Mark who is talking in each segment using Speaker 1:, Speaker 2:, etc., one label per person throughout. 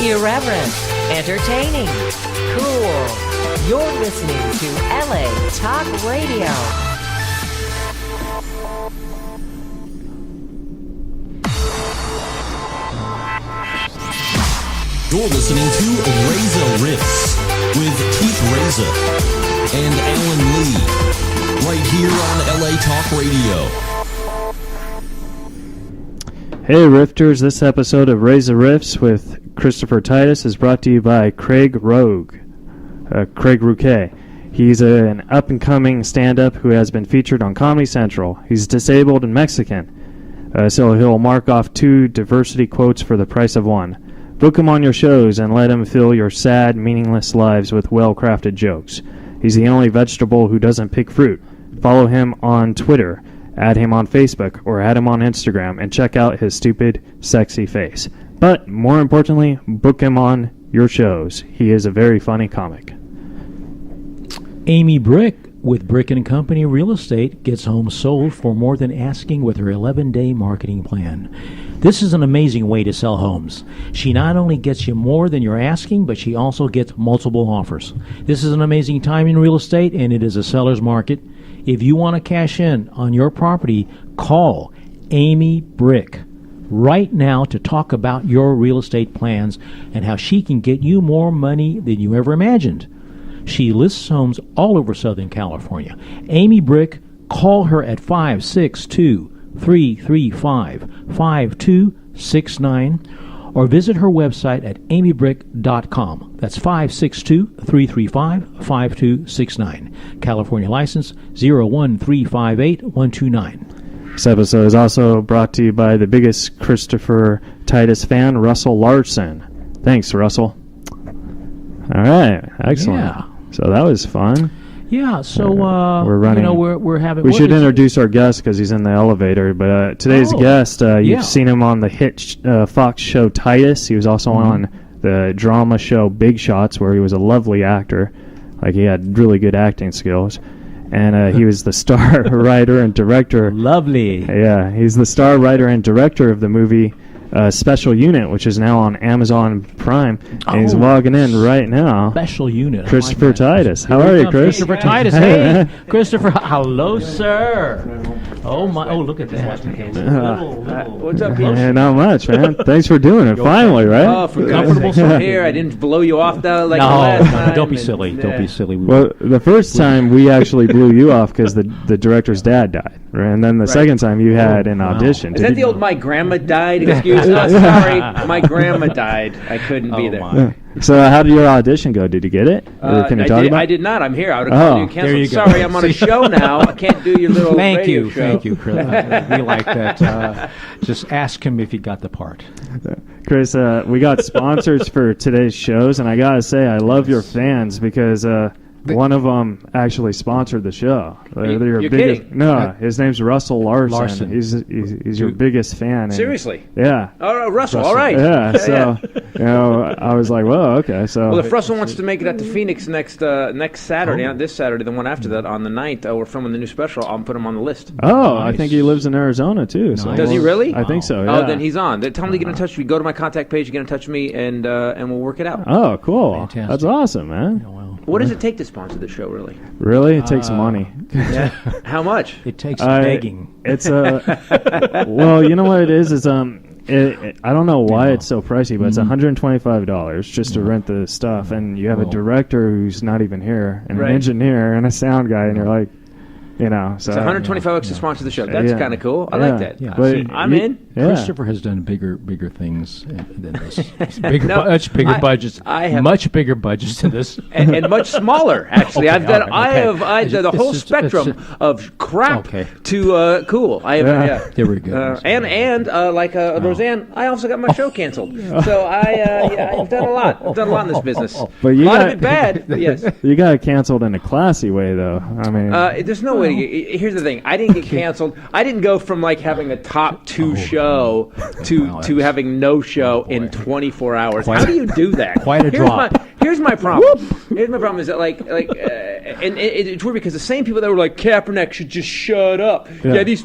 Speaker 1: Irreverent, entertaining, cool. You're listening to LA Talk Radio.
Speaker 2: You're listening to Reza Riffs with Keith Reza and Alan Lee, right here on LA Talk Radio.
Speaker 3: Hey Rifters, this episode of Reza Riffs with Christopher Titus is brought to you by Craig Roque. He's an up-and-coming stand-up who has been featured on Comedy Central. He's disabled and Mexican, so he'll mark off 2 diversity quotes for the price of 1. Book him on your shows and let him fill your sad, meaningless lives with well-crafted jokes. He's the only vegetable who doesn't pick fruit. Follow him on Twitter, add him on Facebook, or add him on Instagram, and check out his stupid, sexy face. But, more importantly, book him on your shows. He is a very funny comic.
Speaker 4: Amy Brick with Brick & Company Real Estate gets homes sold for more than asking with her 11-day marketing plan. This is an amazing way to sell homes. She not only gets you more than you're asking, but she also gets multiple offers. This is an amazing time in real estate, and it is a seller's market. If you want to cash in on your property, call Amy Brick right now to talk about your real estate plans and how she can get you more money than you ever imagined. She lists homes all over Southern California. Amy Brick, call her at 562-335-5269 or visit her website at amybrick.com. That's 562-335-5269. California license 01358-129.
Speaker 3: This episode is also brought to you by the biggest Christopher Titus fan, Russell Larson. Thanks, Russell. All right, excellent.
Speaker 4: Yeah.
Speaker 3: So that was fun.
Speaker 4: Yeah, so
Speaker 3: we're running.
Speaker 4: We're having.
Speaker 3: We should introduce our guest because he's in the elevator. But today's guest, you've seen him on the hit Fox show Titus. He was also on the drama show Big Shots, where he was a lovely actor. Like, he had really good acting skills, and he was the star writer and director.
Speaker 4: Lovely.
Speaker 3: Yeah, he's the star writer and director of the movie Special Unit, which is now on Amazon Prime, and he's logging in right now.
Speaker 4: Special Unit.
Speaker 3: Christopher Titus. How are you, Chris?
Speaker 4: Christopher Titus. Hey, Christopher. Hello, sir. Oh my! Oh, look at that.
Speaker 5: What's up, Keith?
Speaker 3: Not much, man. Thanks for doing it. Finally, right?
Speaker 5: Oh, for comfortable from here. I didn't blow you off though, like the last time.
Speaker 4: Don't be silly. Don't be silly.
Speaker 3: Well, the first time we actually blew you off because the director's dad died, right? And then the second time you had an audition.
Speaker 5: Is that the old "my grandma died" excuse? Oh, sorry, my grandma died. I couldn't be there.
Speaker 3: Yeah. So how did your audition go? Did you get it? Can you talk about it?
Speaker 5: I did not. I'm here. I would have called you and canceled. Sorry, I'm on a show now. I can't do your little radio show.
Speaker 4: Thank you, Chris. We like that. Just ask him if he got the part.
Speaker 3: Chris, we got sponsors for today's shows, and I gotta say, I love your fans because one of them actually sponsored the show.
Speaker 5: You're kidding?
Speaker 3: No, his name's Russell Larson. He's your biggest fan.
Speaker 5: Seriously?
Speaker 3: Yeah.
Speaker 5: Oh, Russell. All right.
Speaker 3: Yeah. So I was like, well, okay. So.
Speaker 5: Well, if Russell wants to make it out to Phoenix next Saturday, not this Saturday, the one after that, on the 9th, we're filming the new special. I'll put him on the list.
Speaker 3: Oh, nice. I think he lives in Arizona too. So.
Speaker 5: Does he really?
Speaker 3: I think so. Yeah.
Speaker 5: Oh, then he's on. Tell him to get in touch with me. Go to my contact page, get in touch with me, and we'll work it out.
Speaker 3: Oh, cool.
Speaker 4: Fantastic.
Speaker 3: That's awesome, man.
Speaker 4: Yeah, well,
Speaker 5: What does it take to sponsor the show, really?
Speaker 3: Really? It takes money.
Speaker 5: Yeah. How much?
Speaker 4: it takes begging.
Speaker 3: It's well, you know what it is I don't know why it's so pricey, but it's $125 just to rent the stuff, and you have a director who's not even here, and an engineer, and a sound guy, and you're like, so
Speaker 5: it's $125 to sponsor the show. That's kind of cool. I like that.
Speaker 4: Yeah.
Speaker 3: But
Speaker 5: I'm in.
Speaker 3: Yeah.
Speaker 4: Christopher has done bigger things than this. Much bigger budgets.
Speaker 5: I have
Speaker 4: much bigger budgets than this,
Speaker 5: and much smaller. Actually, I've done. I've done the whole spectrum of crap to cool. I have.
Speaker 4: There we go.
Speaker 5: And like Roseanne, I also got my show canceled. So I've done a lot. I've done a lot in this business.
Speaker 3: But
Speaker 5: a lot of it bad. But yes.
Speaker 3: You got it canceled in a classy way, though. I mean,
Speaker 5: there's no way. Here's the thing. I didn't get canceled. I didn't go from like having a top 2 show to having no show in 24 hours. How do you do that?
Speaker 4: Quite a drop.
Speaker 5: Here's my problem. Here's my problem is that and it's weird because the same people that were like Kaepernick should just shut up. Yeah, these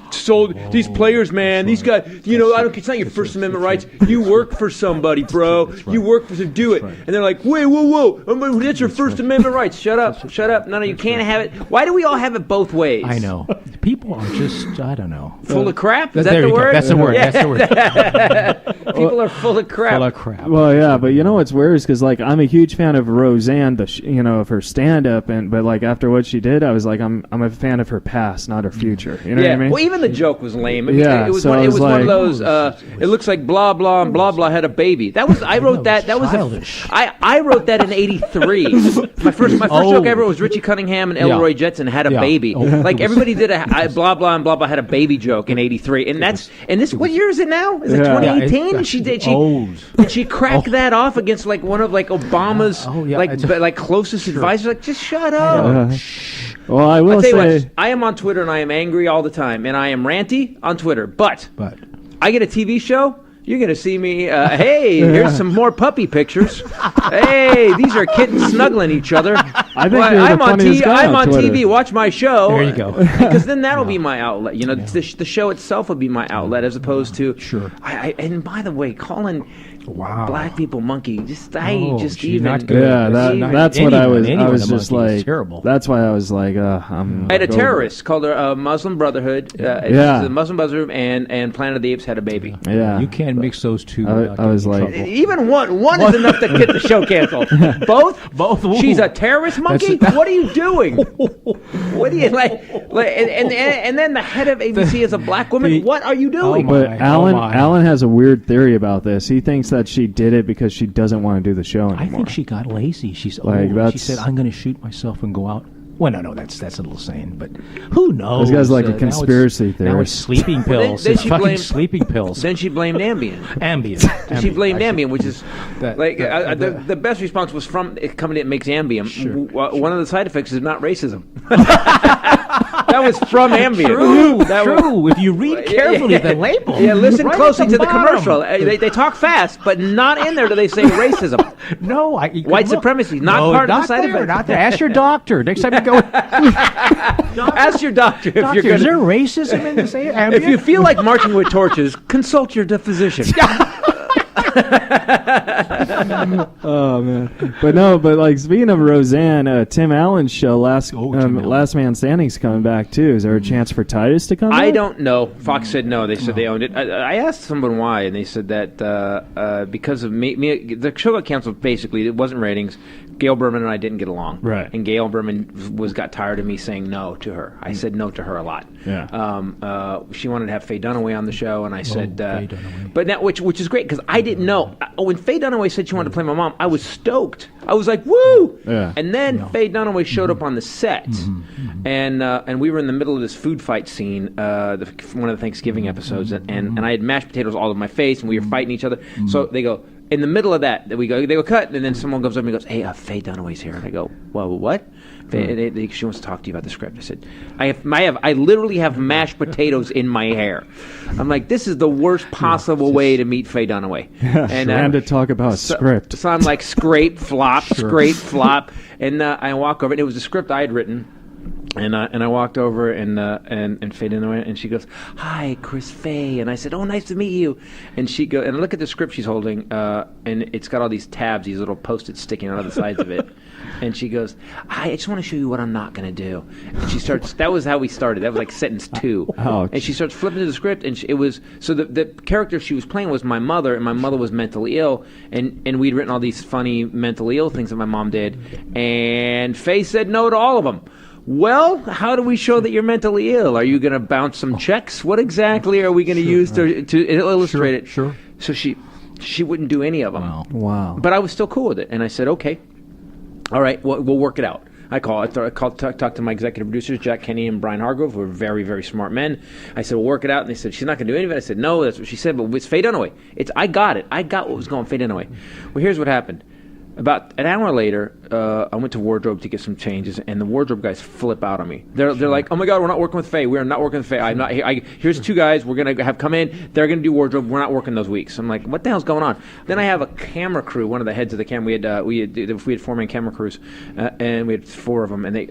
Speaker 5: players, man, these guys. It's not your First Amendment rights. You work for somebody, bro. You work to do it, and they're like, wait, whoa, that's your First Amendment rights. Shut up. No, you can't have it. Why do we all have it both ways?
Speaker 4: I know. People are just, I don't know.
Speaker 5: Full of crap? Is that the word?
Speaker 4: That's the word.
Speaker 5: Yeah.
Speaker 4: That's the word.
Speaker 5: People are full of crap.
Speaker 4: Full of crap.
Speaker 3: Well, yeah, but you know what's weird is because I'm a huge fan of Roseanne, of her stand-up, but after what she did, I was like, I'm a fan of her past, not her future. You know what I mean?
Speaker 5: Well, even the joke was lame.
Speaker 3: Yeah,
Speaker 5: it was
Speaker 3: so
Speaker 5: one,
Speaker 3: I
Speaker 5: it
Speaker 3: was
Speaker 5: was one of
Speaker 3: like,
Speaker 5: those. It looks like blah blah and blah blah had a baby. That was I wrote that. That was
Speaker 4: childish.
Speaker 5: I wrote that in '83. My first joke ever was Richie Cunningham and Elroy Jetson had a baby. Like everybody did a blah blah and blah blah had a baby joke in '83, and this. What year is it now? Is it 2018? She cracked that off against one of Obama's closest advisors. Like, just shut up.
Speaker 3: Well, I will
Speaker 5: I'll tell
Speaker 3: say,
Speaker 5: you what, I am on Twitter and I am angry all the time, and I am ranty on Twitter. But I get a TV show. You're going to see me, hey, here's some more puppy pictures. Hey, these are kittens snuggling each other.
Speaker 3: I think you're the funniest guy
Speaker 5: I'm on
Speaker 3: Twitter.
Speaker 5: TV, watch my show.
Speaker 4: There you go.
Speaker 5: Because then that'll be my outlet. The show itself will be my outlet as opposed to...
Speaker 4: Sure.
Speaker 5: And by the way, calling black people monkey,
Speaker 4: she's not good.
Speaker 3: Yeah, that's what I was just like...
Speaker 4: Terrible.
Speaker 3: That's why I was like, I'm...
Speaker 5: I had a terrorist called her Muslim Brotherhood. The Muslim Brotherhood and Planet of the Apes had a baby.
Speaker 3: Yeah.
Speaker 4: You can't mix those two.
Speaker 3: I was like...
Speaker 5: Even one is enough to get the show canceled. Both. She's a terrorist monkey. What are you doing? What do you like? And then the head of ABC is a black woman. What are you doing?
Speaker 3: But Alan has a weird theory about this. He thinks that she did it because she doesn't want to do the show anymore.
Speaker 4: I think she got lazy. She's
Speaker 3: like,
Speaker 4: she said, "I'm going to shoot myself and go out." Well, no, that's a little sane, but who knows?
Speaker 3: This guy's like a conspiracy theorist.
Speaker 4: Now it's sleeping pills.
Speaker 5: Then
Speaker 4: It's
Speaker 5: she
Speaker 4: fucking
Speaker 5: blamed-
Speaker 4: sleeping pills.
Speaker 5: Then she blamed Ambien.
Speaker 4: Ambien.
Speaker 5: She blamed Ambien, which is
Speaker 4: That-
Speaker 5: the best response was from a company that makes Ambien.
Speaker 4: Sure.
Speaker 5: One of the side effects is not racism. That was from Ambien.
Speaker 4: True. If you read carefully the label.
Speaker 5: Yeah, listen
Speaker 4: right
Speaker 5: closely
Speaker 4: at
Speaker 5: to the
Speaker 4: bottom.
Speaker 5: commercial. They talk fast, but not in there do they say racism.
Speaker 4: No,
Speaker 5: White supremacy, not part of the side effect.
Speaker 4: Not there. Ask your doctor next time you go.
Speaker 5: Ask your doctor if
Speaker 4: Doctor,
Speaker 5: you're going
Speaker 4: is there racism in this Ambien?
Speaker 5: If you feel like marching with torches, consult your physician.
Speaker 3: Oh man, but speaking of Roseanne, Tim Allen's show, Last Man Standing's coming back too. Is there a chance for Titus to come back?
Speaker 5: I don't know. Fox said no. They said they owned it. I asked someone why, and they said that because of me, the show got canceled. Basically, it wasn't ratings. Gail Berman and I didn't get along.
Speaker 3: Right.
Speaker 5: And Gail Berman got tired of me saying no to her. I said no to her a lot.
Speaker 3: Yeah.
Speaker 5: She wanted to have Faye Dunaway on the show, and I said,
Speaker 4: Faye Dunaway.
Speaker 5: but now, which is great because I didn't know. When Faye Dunaway said she wanted to play my mom, I was stoked. I was like, woo!
Speaker 3: Yeah.
Speaker 5: And then Faye Dunaway showed up on the set, and we were in the middle of this food fight scene, one of the Thanksgiving episodes, and I had mashed potatoes all over my face, and we were fighting each other. So they go, in the middle of that, they go cut, and then someone comes up and goes, "Hey, Faye Dunaway's here." And I go, "Well, what?" She wants to talk to you about the script. I said, I literally have mashed potatoes in my hair. I'm like, this is the worst possible way to meet Faye Dunaway.
Speaker 3: And to talk about a script.
Speaker 5: So I'm like, scrape, flop, and I walk over, and it was a script I had written. And I walked over and Faye Dunaway, and she goes, "Hi, Chris Faye." And I said, "Oh, nice to meet you." And she goes, and I look at the script she's holding, and it's got all these tabs, these little Post-its sticking out of the sides of it. And she goes, "I just want to show you what I'm not going to do." And she starts. That was how we started. That was like sentence 2.
Speaker 3: Oh,
Speaker 5: and she starts flipping to the script, and it was so the character she was playing was my mother, and my mother was mentally ill, and we'd written all these funny mentally ill things that my mom did, and Faye said no to all of them. Well, how do we show that you're mentally ill? Are you going to bounce some checks? What exactly are we going to use to illustrate it?
Speaker 4: Sure.
Speaker 5: So she wouldn't do any of them.
Speaker 3: Wow.
Speaker 5: But I was still cool with it, and I said, okay, all right, we'll talk it out. I talked to my executive producers, Jack Kenny and Brian Hargrove, who are very, very smart men. I said, we'll work it out, and they said, she's not going to do any of it. I said, no, that's what she said, but it's Faye Dunaway. I got it. I got what was going on, Faye Dunaway. Well, here's what happened. About an hour later, I went to wardrobe to get some changes, and the wardrobe guys flip out on me. They're like, "Oh my God, we're not working with Faye. We are not working with Faye. I'm not here. Here's 2 guys. We're gonna have come in. They're gonna do wardrobe. We're not working those weeks." I'm like, "What the hell's going on?" Then I have a camera crew. One of the heads of the camera. We had 4-man camera crews, and we had 4 of them. And they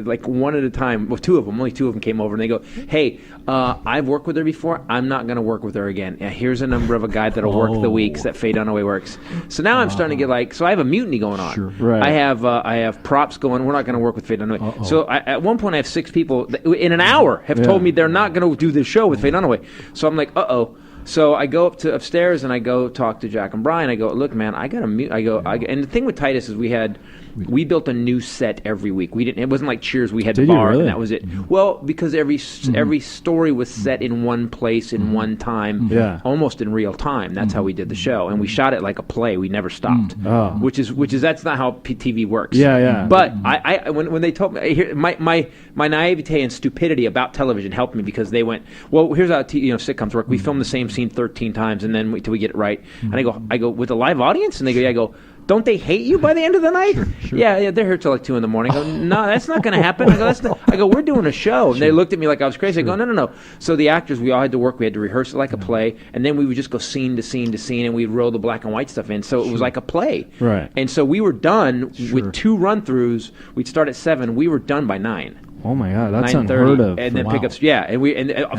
Speaker 5: like one at a time. Well, 2 of them. Only 2 of them came over, and they go, "Hey, I've worked with her before. I'm not gonna work with her again. Here's a number of a guy that'll work the weeks that Faye Dunaway works." So now I'm starting to get like, so I have a mutiny going on.
Speaker 4: Sure.
Speaker 3: Right.
Speaker 5: I have props going. We're not going to work with Faye Dunaway. So at one point, I have 6 people that, in an hour have told me they're not going to do this show with Faye Dunaway. So I'm like, uh-oh. So I go upstairs and I go talk to Jack and Brian. I go, "Look, man, I got to mute." And the thing with Titus is we built a new set every week. We didn't. It wasn't like Cheers. We had the bar and that was it. Well, because every story was set in one place in one time, almost in real time. That's how we did the show, and we shot it like a play. We never stopped. Which is that's not how TV works.
Speaker 3: Yeah.
Speaker 5: But I when they told me my naivete and stupidity about television helped me because they went, "Well, here's how sitcoms work. We film the same scene 13 times, and then till we get it right." And I go with a live audience, and they go, "Yeah." I go, "Don't they hate you by the end of the night?" Sure. Yeah, they're here till like 2 a.m. I go, "No, that's not going to happen." I go, "We're doing a show." And they looked at me like I was crazy. I go, No. So the actors, we all had to work. We had to rehearse it like a play, and then we would just go scene to scene to scene, and we'd roll the black and white stuff in. So it was like a play.
Speaker 3: Right.
Speaker 5: And so we were done with 2 run-throughs. We'd start at 7. We were done by 9.
Speaker 3: Oh my God, that's
Speaker 5: 9:30,
Speaker 3: unheard of.
Speaker 5: and then pickups. Yeah, and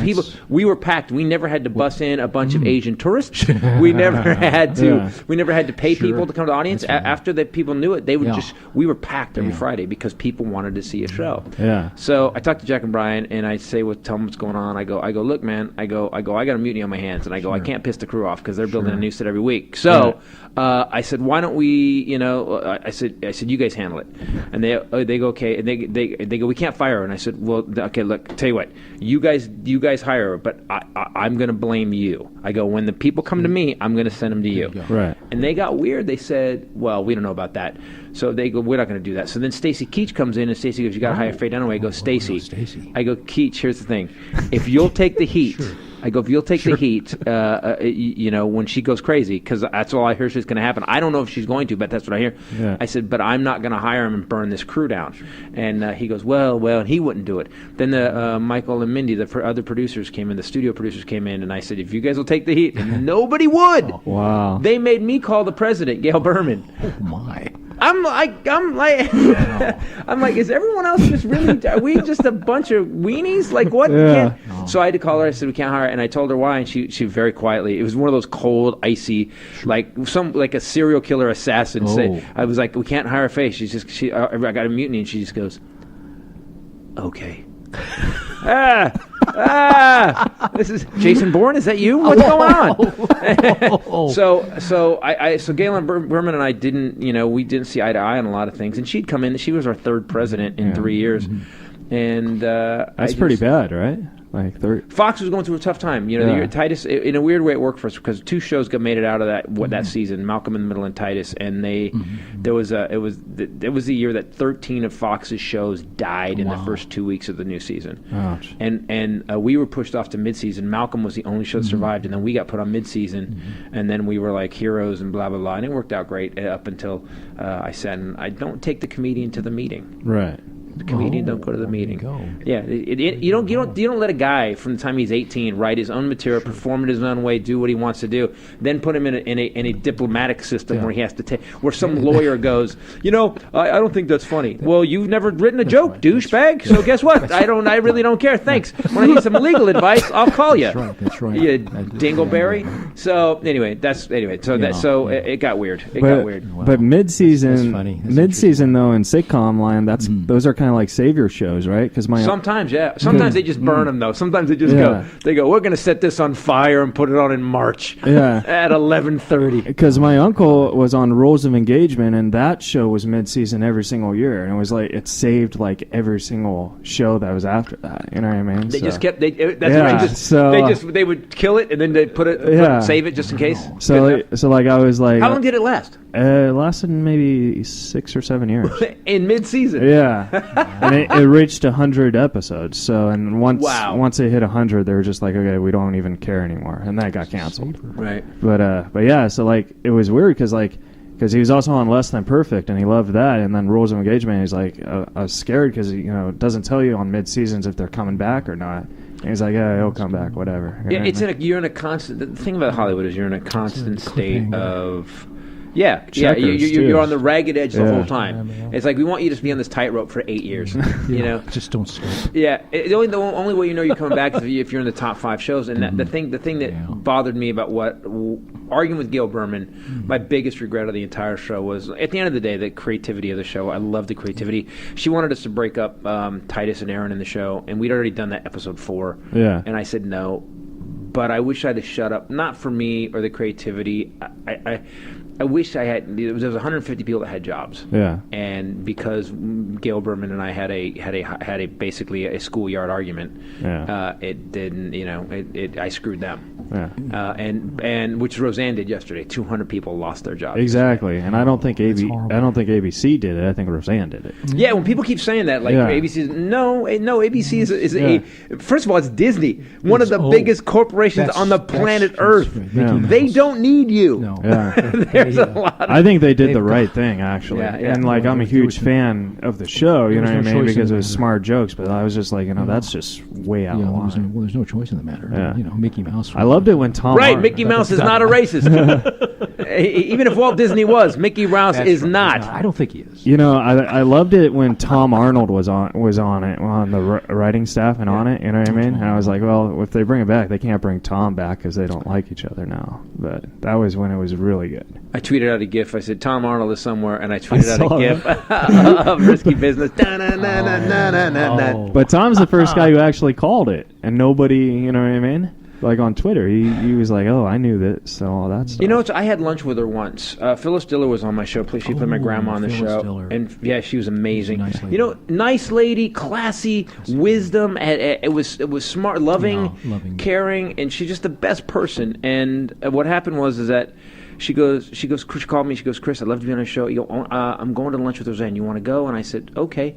Speaker 5: people. We were packed. We never had to bus in a bunch of Asian tourists. We never had to.
Speaker 3: Yeah.
Speaker 5: We never had to pay people to come to the audience. After the people knew it, they would just. We were packed every Friday because people wanted to see a show.
Speaker 3: Yeah.
Speaker 5: So I talked to Jack and Brian, and I say, tell them what's going on. I go, "Look, man. I got a mutiny on my hands, and I go, I can't piss the crew off because they're building a new set every week. So I said, why don't we? I said, you guys handle it, and they go, okay, and they go, we can't fire her, and I said, well. Okay, look, tell you what, you guys hire her, but I'm going to blame you. I go, when the people come to me, I'm going to send them to you.
Speaker 3: Right.
Speaker 5: And they got weird. They said, well, we don't know about that. So they go, we're not going to do that. So then Stacy Keach comes in, and Stacy goes, you got to hire Faye Dunaway. I go, Stacy. I go, Keach, here's the thing. If you'll take the heat, I go, if you'll take the heat, when she goes crazy, because that's all I hear is going to happen. I don't know if she's going to, but that's what I hear.
Speaker 3: Yeah.
Speaker 5: I said, but I'm not going to hire him and burn this crew down. And he goes, well, and he wouldn't do it. Then the Michael and Mindy, the other producers came in, the studio producers came in, and I said, if you guys will take the heat, and nobody would.
Speaker 3: Wow.
Speaker 5: They made me call the president, Gail Berman.
Speaker 4: Oh my.
Speaker 5: I'm like, is everyone else just really? Are we just a bunch of weenies? Like what?
Speaker 3: Yeah.
Speaker 5: So I had to call her. I said we can't hire her, and I told her why, and she very quietly. It was one of those cold, icy, like a serial killer assassin. Say, I was like, we can't hire Faye. I got a mutiny, and she just goes, okay. This is Jason Bourne. Is that you? What's going on? So Galen Berman and I didn't, we didn't see eye to eye on a lot of things. And she'd come in. She was our 3rd president in 3 years, and
Speaker 3: that's pretty bad, right? Like
Speaker 5: Fox was going through a tough time. Titus, in a weird way, it worked for us because 2 shows got made it out of that season: Malcolm in the Middle and Titus. And it was the year that 13 of Fox's shows died in the first 2 weeks of the new season.
Speaker 3: Ouch.
Speaker 5: And we were pushed off to midseason. Malcolm was the only show that survived, and then we got put on midseason, and then we were like heroes and blah blah blah, and it worked out great up until I said, I don't take the comedian to the meeting.
Speaker 3: Right.
Speaker 5: The comedian don't go to the meeting.
Speaker 4: Go.
Speaker 5: Yeah, you don't let a guy from the time he's 18 write his own material, perform it his own way, do what he wants to do, then put him in a diplomatic system where he has to where some lawyer goes, I don't think that's funny. Well, you've never written a joke, douchebag. So guess what? I really don't care. Thanks. When I need some legal advice, I'll call you.
Speaker 4: That's right.
Speaker 5: You dingleberry. So anyway. So it got weird. Got weird.
Speaker 3: Wow. But mid-season,
Speaker 4: that's funny.
Speaker 3: Mid-season though in sitcom land, those are kind of like savior shows, right? Because
Speaker 5: sometimes they just burn them though. Sometimes they just go. They go, we're going to set this on fire and put it on in March.
Speaker 3: Yeah.
Speaker 5: At 11:30.
Speaker 3: Because my uncle was on Rules of Engagement, and that show was mid-season every single year, and it was like it saved like every single show that was after that. You know what I mean?
Speaker 5: They just kept. They would kill it and then they save it just in case.
Speaker 3: So I was like,
Speaker 5: how long did it last?
Speaker 3: It lasted maybe 6 or 7 years.
Speaker 5: In mid-season.
Speaker 3: Yeah. And it reached 100 episodes. So, and once it hit 100, they were just like, okay, we don't even care anymore. And that got canceled.
Speaker 5: Right.
Speaker 3: But yeah, so like, it was weird because like, because he was also on Less Than Perfect, and he loved that. And then Rules of Engagement, he's like, I was scared because it doesn't tell you on mid-seasons if they're coming back or not. And he's like, yeah, he'll come back, whatever.
Speaker 5: Yeah, you're in a constant. The thing about Hollywood is you're in a constant state of. Yeah, you're on the ragged edge the whole time. It's like we want you to be on this tightrope for 8 years.
Speaker 4: Just don't slip.
Speaker 5: Yeah, the only way you know you're coming back is if you're in the top 5 shows. And the thing that bothered me about arguing with Gail Berman, my biggest regret of the entire show was at the end of the day the creativity of the show. I love the creativity. She wanted us to break up Titus and Aaron in the show, and we'd already done that episode 4.
Speaker 3: Yeah,
Speaker 5: and I said no, but I wish I had to shut up. Not for me or the creativity. I wish I had. There was 150 people that had jobs.
Speaker 3: Yeah.
Speaker 5: And because Gail Berman and I had a basically a schoolyard argument.
Speaker 3: Yeah.
Speaker 5: It didn't. I screwed them.
Speaker 3: Yeah.
Speaker 5: And which Roseanne did yesterday. 200 people lost their jobs.
Speaker 3: Exactly. And I don't think ABC did it. I think Roseanne did it.
Speaker 5: Yeah. When people keep saying that, like ABC, no. ABC is a. First of all, it's Disney, one of the biggest corporations on the planet Earth.
Speaker 3: Yeah.
Speaker 5: They don't need you.
Speaker 4: No.
Speaker 3: Yeah. I think they did the right thing, actually.
Speaker 5: Yeah.
Speaker 3: And I'm a huge fan of the show, you know what I mean? Because it was smart jokes, but I was just like, that's just way out of line.
Speaker 4: There's no choice in the matter.
Speaker 3: Yeah.
Speaker 4: Mickey Mouse.
Speaker 3: I loved it when Tom.
Speaker 5: Right, Mickey Mouse is not a racist. Even if Walt Disney was, Mickey Mouse is not.
Speaker 4: I don't think he is.
Speaker 3: I loved it when Tom Arnold was on it, on the writing staff and on it, you know what I mean? And I was like, well, if they bring it back, they can't bring Tom back because they don't like each other now. But that was when it was really good.
Speaker 5: I tweeted out a GIF. I said, Tom Arnold is somewhere, and I tweeted out a GIF of Risky Business.
Speaker 3: But Tom's the first guy who actually called it, and nobody, you know what I mean? Like on Twitter, he was like, "Oh, I knew this," and all that stuff.
Speaker 5: I had lunch with her once. Phyllis Diller was on my show. She played my grandma on the show,
Speaker 4: Diller.
Speaker 5: and yeah, she was amazing.
Speaker 4: Nice lady.
Speaker 5: Nice lady, classy, wisdom. It was smart, loving, caring, and she's just the best person. And what happened was that. She called me. She goes, Chris, I'd love to be on a show. I'm going to lunch with Roseanne. You want to go? And I said, okay.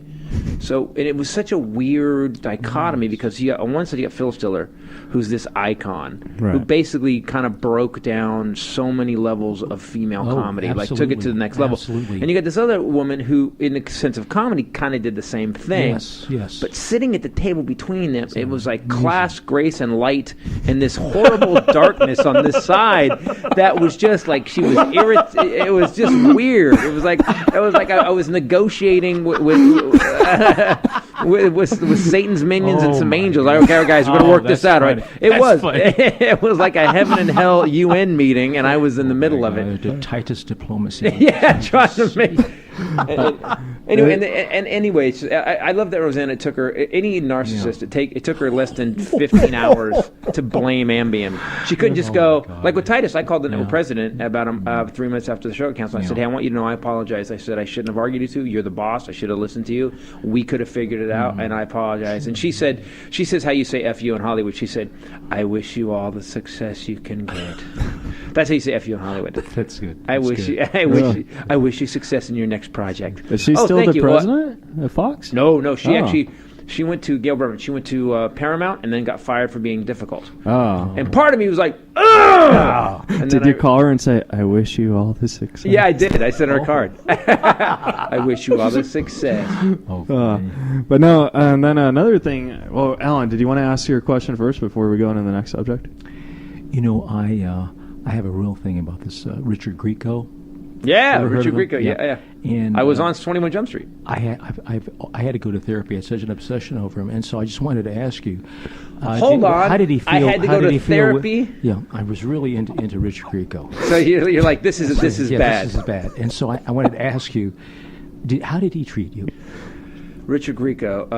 Speaker 5: So, and it was such a weird dichotomy because on one side you got Phil Stiller, who's this icon, who basically kind of broke down so many levels of female comedy, like took it to the next level. And you got this other woman who, in the sense of comedy, kind of did the same thing.
Speaker 4: Yes.
Speaker 5: But sitting at the table between them, it was like class, grace, and light, and this horrible darkness on this side that was just like she was it was just weird. It was like I was negotiating with Satan's minions and some angels. Like, okay, guys, we're gonna work this out, right? It was like a heaven and hell UN meeting, and I was in the middle of it.
Speaker 4: Titus diplomacy.
Speaker 5: Yeah, trying to make. Anyways, I love that Roseanne. It took her any narcissist. It took her less than 15 hours to blame Ambien. She couldn't just go like with Titus. I called the president about 3 minutes after the show canceled. I said, "Hey, I want you to know I apologize. I said I shouldn't have argued with you. You're the boss. I should have listened to you. We could have figured it out, and I apologize." And she says how you say "F you" in Hollywood. She said, "I wish you all the success you can get." That's how you say "F you" in Hollywood.
Speaker 4: That's good.
Speaker 5: I wish you success in your next project.
Speaker 3: Is she still the president at Fox?
Speaker 5: No. She went to Gail Berman. She went to Paramount and then got fired for being difficult.
Speaker 3: Oh.
Speaker 5: And part of me was like, ugh! And
Speaker 3: did you call her and say, "I wish you all the success"?
Speaker 5: Yeah, I did. I sent her a card. I wish you all the success.
Speaker 3: But no, and then another thing. Well, Alan, did you want to ask your question first before we go into the next subject?
Speaker 4: I have a real thing about this Richard Grieco.
Speaker 5: Yeah, Richard Grieco. Yeah.
Speaker 4: And
Speaker 5: I was on 21 Jump Street.
Speaker 4: I had to go to therapy. I had such an obsession over him, and so I just wanted to ask you.
Speaker 5: Hold on.
Speaker 4: How did he feel?
Speaker 5: I had to go to therapy.
Speaker 4: I was really into Richard Grieco.
Speaker 5: So you're like, this is bad.
Speaker 4: This is bad. And so I wanted to ask you, how did he treat you?
Speaker 5: Richard Grieco.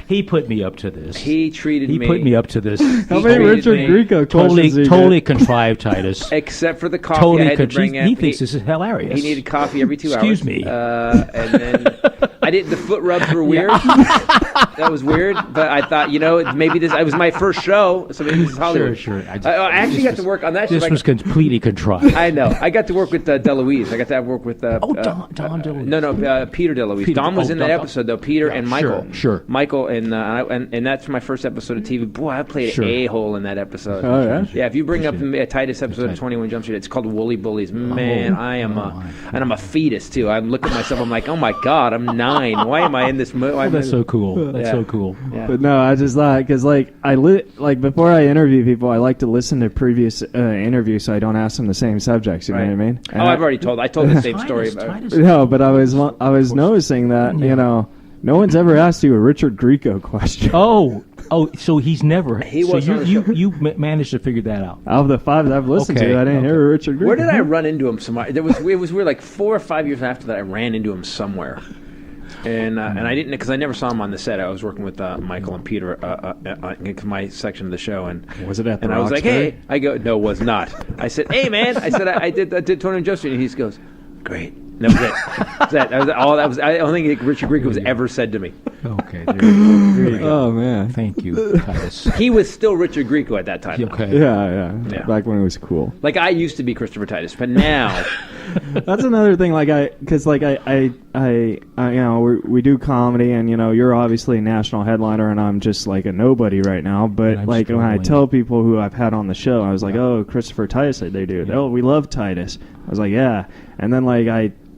Speaker 4: He put me up to this.
Speaker 5: He treated me.
Speaker 4: He put me up to this.
Speaker 3: How many Richard Grieco
Speaker 4: totally contrived, Titus.
Speaker 5: Except for the coffee I had to bring in.
Speaker 4: He thinks this is hilarious.
Speaker 5: He needed coffee every 2 hours.
Speaker 4: Excuse me.
Speaker 5: And then I did the foot rubs were weird. That was weird, but I thought, maybe it was my first show, so maybe this is Hollywood.
Speaker 4: Sure.
Speaker 5: I actually got to work on that show.
Speaker 4: This was completely contrived.
Speaker 5: I know. I got to work with DeLuise. I got to work with...
Speaker 4: Dom DeLuise.
Speaker 5: No, Peter DeLuise. Dom was in that episode, though. Peter and Michael.
Speaker 4: Sure.
Speaker 5: Michael, and that's my first episode of TV. Boy, I played an a-hole in that episode.
Speaker 3: Oh, yeah?
Speaker 5: Yeah, if you bring up a Titus episode of 21 Jump Street, it's called Woolly Bullies. Man, I'm a fetus, too. I look at myself, I'm like, oh, my God, I'm 9. Why am I in this movie?
Speaker 4: That's so cool. That's so cool.
Speaker 5: Yeah.
Speaker 3: But no, I just thought, because before I interview people, I like to listen to previous interviews so I don't ask them the same subjects, you know what I mean? And
Speaker 5: I've already told the same story about
Speaker 4: Titus.
Speaker 3: No, but I was noticing that, no one's ever asked you a Richard Grieco question.
Speaker 4: Oh, so he's never.
Speaker 5: He
Speaker 4: so
Speaker 5: was on the show.
Speaker 4: you managed to figure that out.
Speaker 3: Out of the 5 that I've listened to, I didn't hear a Richard Grieco.
Speaker 5: Where did I run into him somewhere? It was weird, like 4 or 5 years after that, I ran into him somewhere. And I didn't, because I never saw him on the set. I was working with Michael and Peter in my section of the show, and
Speaker 3: was it at the
Speaker 5: and I was like,
Speaker 3: Roxbury?
Speaker 5: hey, I go, no, it was not. I said, hey man, I said I did 21 Jump Street, and he just goes, great. And that was it. That was all. That was. I don't think Richard Grieco was ever said to me.
Speaker 4: Okay. There you go.
Speaker 3: Oh man,
Speaker 4: Thank you, Titus.
Speaker 5: He was still Richard Grieco at that time.
Speaker 4: Okay.
Speaker 3: yeah.
Speaker 5: Yeah.
Speaker 3: Back when it was cool.
Speaker 5: Like I used to be Christopher Titus, but now
Speaker 3: That's another thing. Like we do comedy, and you're obviously a national headliner, and I'm just like a nobody right now. But like when I tell people who I've had on the show, I was like, oh, Christopher Titus, they do.
Speaker 4: Yeah.
Speaker 3: Oh, we love Titus. I was like, yeah. And then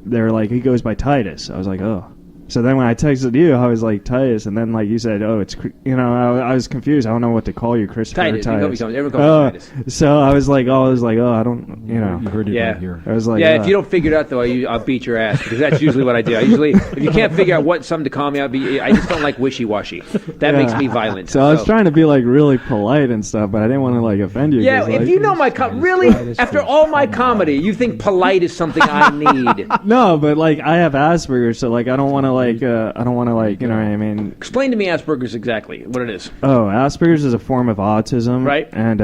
Speaker 3: they're like, he goes by Titus. I was like, oh. So then when I texted you, I was like Titus, and then you said, oh, it's I was confused. I don't know what to call you, Christopher
Speaker 5: Titus.
Speaker 3: Titus.
Speaker 5: Everyone calls me Titus.
Speaker 3: So I was like, I don't,
Speaker 4: You heard it right here.
Speaker 3: I was like,
Speaker 5: Yeah, if you don't figure it out though, I'll beat your ass, because that's usually what I do. If you can't figure out what something to call me, I just don't like wishy-washy. That makes me violent.
Speaker 3: So I was trying to be like really polite and stuff, but I didn't want to offend you.
Speaker 5: Yeah,
Speaker 3: 'cause,
Speaker 5: if you know my really, after all my comedy, you think polite is something I need.
Speaker 3: No, but I have Asperger's, so I don't want to you know what I mean.
Speaker 5: Explain to me Asperger's exactly what it is.
Speaker 3: Oh, Asperger's is a form of autism,
Speaker 5: Right.
Speaker 3: And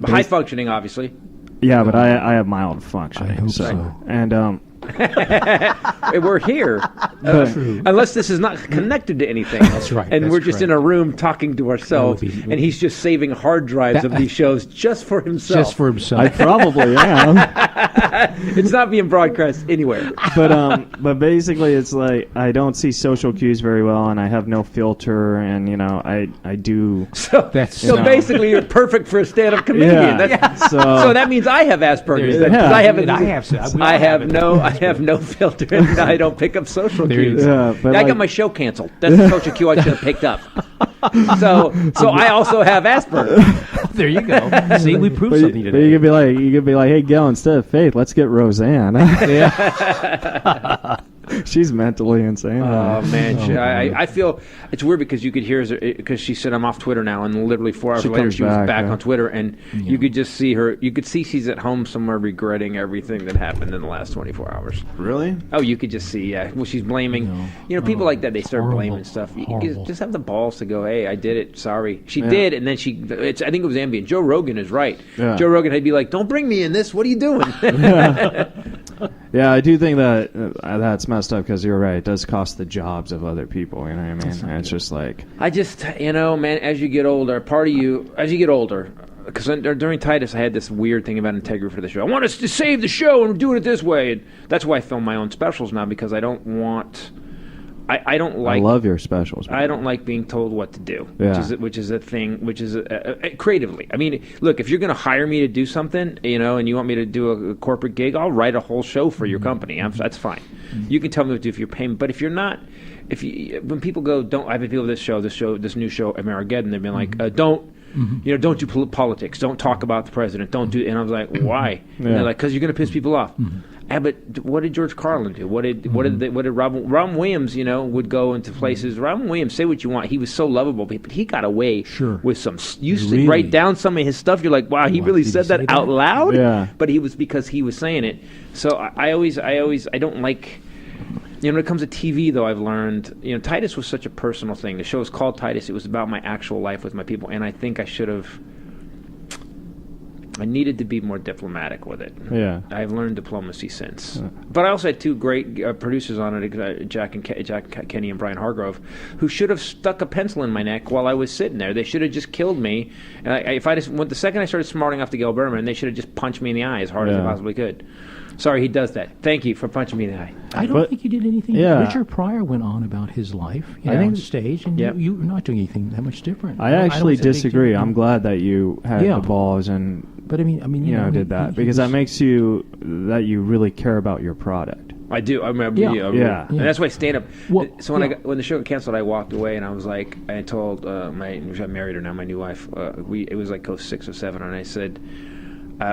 Speaker 5: High functioning, obviously.
Speaker 3: yeah, but I have mild functioning.
Speaker 4: I hope so.
Speaker 3: And
Speaker 5: We're here.
Speaker 4: True.
Speaker 5: Unless this is not connected to anything.
Speaker 4: That's right.
Speaker 5: And
Speaker 4: that's
Speaker 5: we're just
Speaker 4: correct.
Speaker 5: in a room talking to ourselves,
Speaker 4: That would be-
Speaker 5: and he's just saving hard drives of these shows just for himself.
Speaker 4: Just for himself.
Speaker 3: I probably am.
Speaker 5: It's not being broadcast anywhere.
Speaker 3: But basically, it's I don't see social cues very well, and I have no filter, and I do.
Speaker 5: So
Speaker 4: That's-
Speaker 5: basically, you're perfect for a stand-up comedian.
Speaker 3: Yeah.
Speaker 5: So that means I have Asperger's.
Speaker 4: There you
Speaker 5: Then,
Speaker 3: go.
Speaker 5: 'cause I
Speaker 4: have
Speaker 5: have no filter, and I don't pick up social
Speaker 4: There you
Speaker 5: cues.
Speaker 4: go.
Speaker 3: Yeah, but
Speaker 5: I got my show canceled. That's the social cue I should have picked up. So I also have Asperger's.
Speaker 4: There you go. See, we proved
Speaker 3: But
Speaker 4: something
Speaker 3: you
Speaker 4: today.
Speaker 3: could be like, hey, Gail, instead of Faith, let's get Roseanne. She's mentally insane.
Speaker 5: Oh man, I feel it's weird because you could hear because she said I'm off Twitter now, and literally 4 hours
Speaker 3: She
Speaker 5: later
Speaker 3: comes
Speaker 5: she was
Speaker 3: back,
Speaker 5: back
Speaker 3: yeah.
Speaker 5: on Twitter, and you could just see her. You could see she's at home somewhere regretting everything that happened in the last 24 hours.
Speaker 3: Really?
Speaker 5: Oh, you could just see, yeah. Well, she's blaming. People like that. They start
Speaker 4: Horrible.
Speaker 5: blaming stuff. You
Speaker 4: Horrible.
Speaker 5: just have the balls to go, "Hey, I did it. Sorry." She did, and then I think it was ambient. Joe Rogan is right.
Speaker 3: Yeah.
Speaker 5: Joe Rogan had be like, "Don't bring me in this. What are you doing?"
Speaker 3: Yeah, I do think that that's messed up because you're right. It does cost the jobs of other people. You know what I mean? And it's just like,
Speaker 5: I just, man, as you get older, because during Titus, I had this weird thing about integrity for the show. I want us to save the show and do it this way. And that's why I film my own specials now, because I don't want... I don't like...
Speaker 3: I love your specials. Man.
Speaker 5: I don't like being told what to do,
Speaker 3: Yeah.
Speaker 5: which is a thing, creatively. I mean, look, if you're going to hire me to do something, and you want me to do a corporate gig, I'll write a whole show for your company. That's fine. You can tell me what to do if you're paying, but if you're not, when people go, I've been people this new show, Amerigeddon, they've been like, don't do politics, don't talk about the president, don't do, and I was like, why? And they're like, because you're going to piss people off. Yeah, but what did George Carlin do? What did Robin Williams? Would go into places. Robin Williams, say what you want. He was so lovable, but he got away with some. You used to write down some of his stuff. You're like, wow, he really said that out loud.
Speaker 3: Yeah.
Speaker 5: But he was because he was saying it. So I don't like. When it comes to TV, though, I've learned, Titus was such a personal thing. The show was called Titus. It was about my actual life with my people, and I think I should have. I needed to be more diplomatic with it.
Speaker 3: Yeah.
Speaker 5: I've learned diplomacy since. But I also had two great producers on it, Jack Kenny and Brian Hargrove, who should have stuck a pencil in my neck while I was sitting there. They should have just killed me. And the second I started smarting off to Gail Berman, they should have just punched me in the eye as hard as they possibly could. Sorry, he does that. Thank you for punching me in the eye.
Speaker 4: I don't think you did anything.
Speaker 3: Yeah.
Speaker 4: Richard Pryor went on about his life
Speaker 3: I think
Speaker 4: on stage, and you're not doing anything that much different.
Speaker 3: I actually
Speaker 4: don't think
Speaker 3: disagree. I'm glad that you had the balls and
Speaker 4: But I mean, you know,
Speaker 3: did that because that makes you that you really care about your product.
Speaker 5: I do. I remember.
Speaker 3: Yeah.
Speaker 5: And that's why stand-up.
Speaker 4: Well,
Speaker 5: so when the show got canceled, I walked away and I was like, I told I married her now, my new wife. It was like 6 or 7, and I said.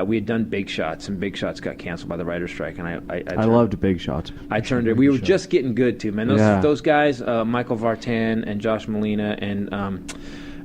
Speaker 5: We had done Big Shots, and Big Shots got canceled by the writer's strike, and I
Speaker 3: loved Big Shots.
Speaker 5: I turned it. We were just getting good too, man. Those guys, Michael Vartan and Josh Molina and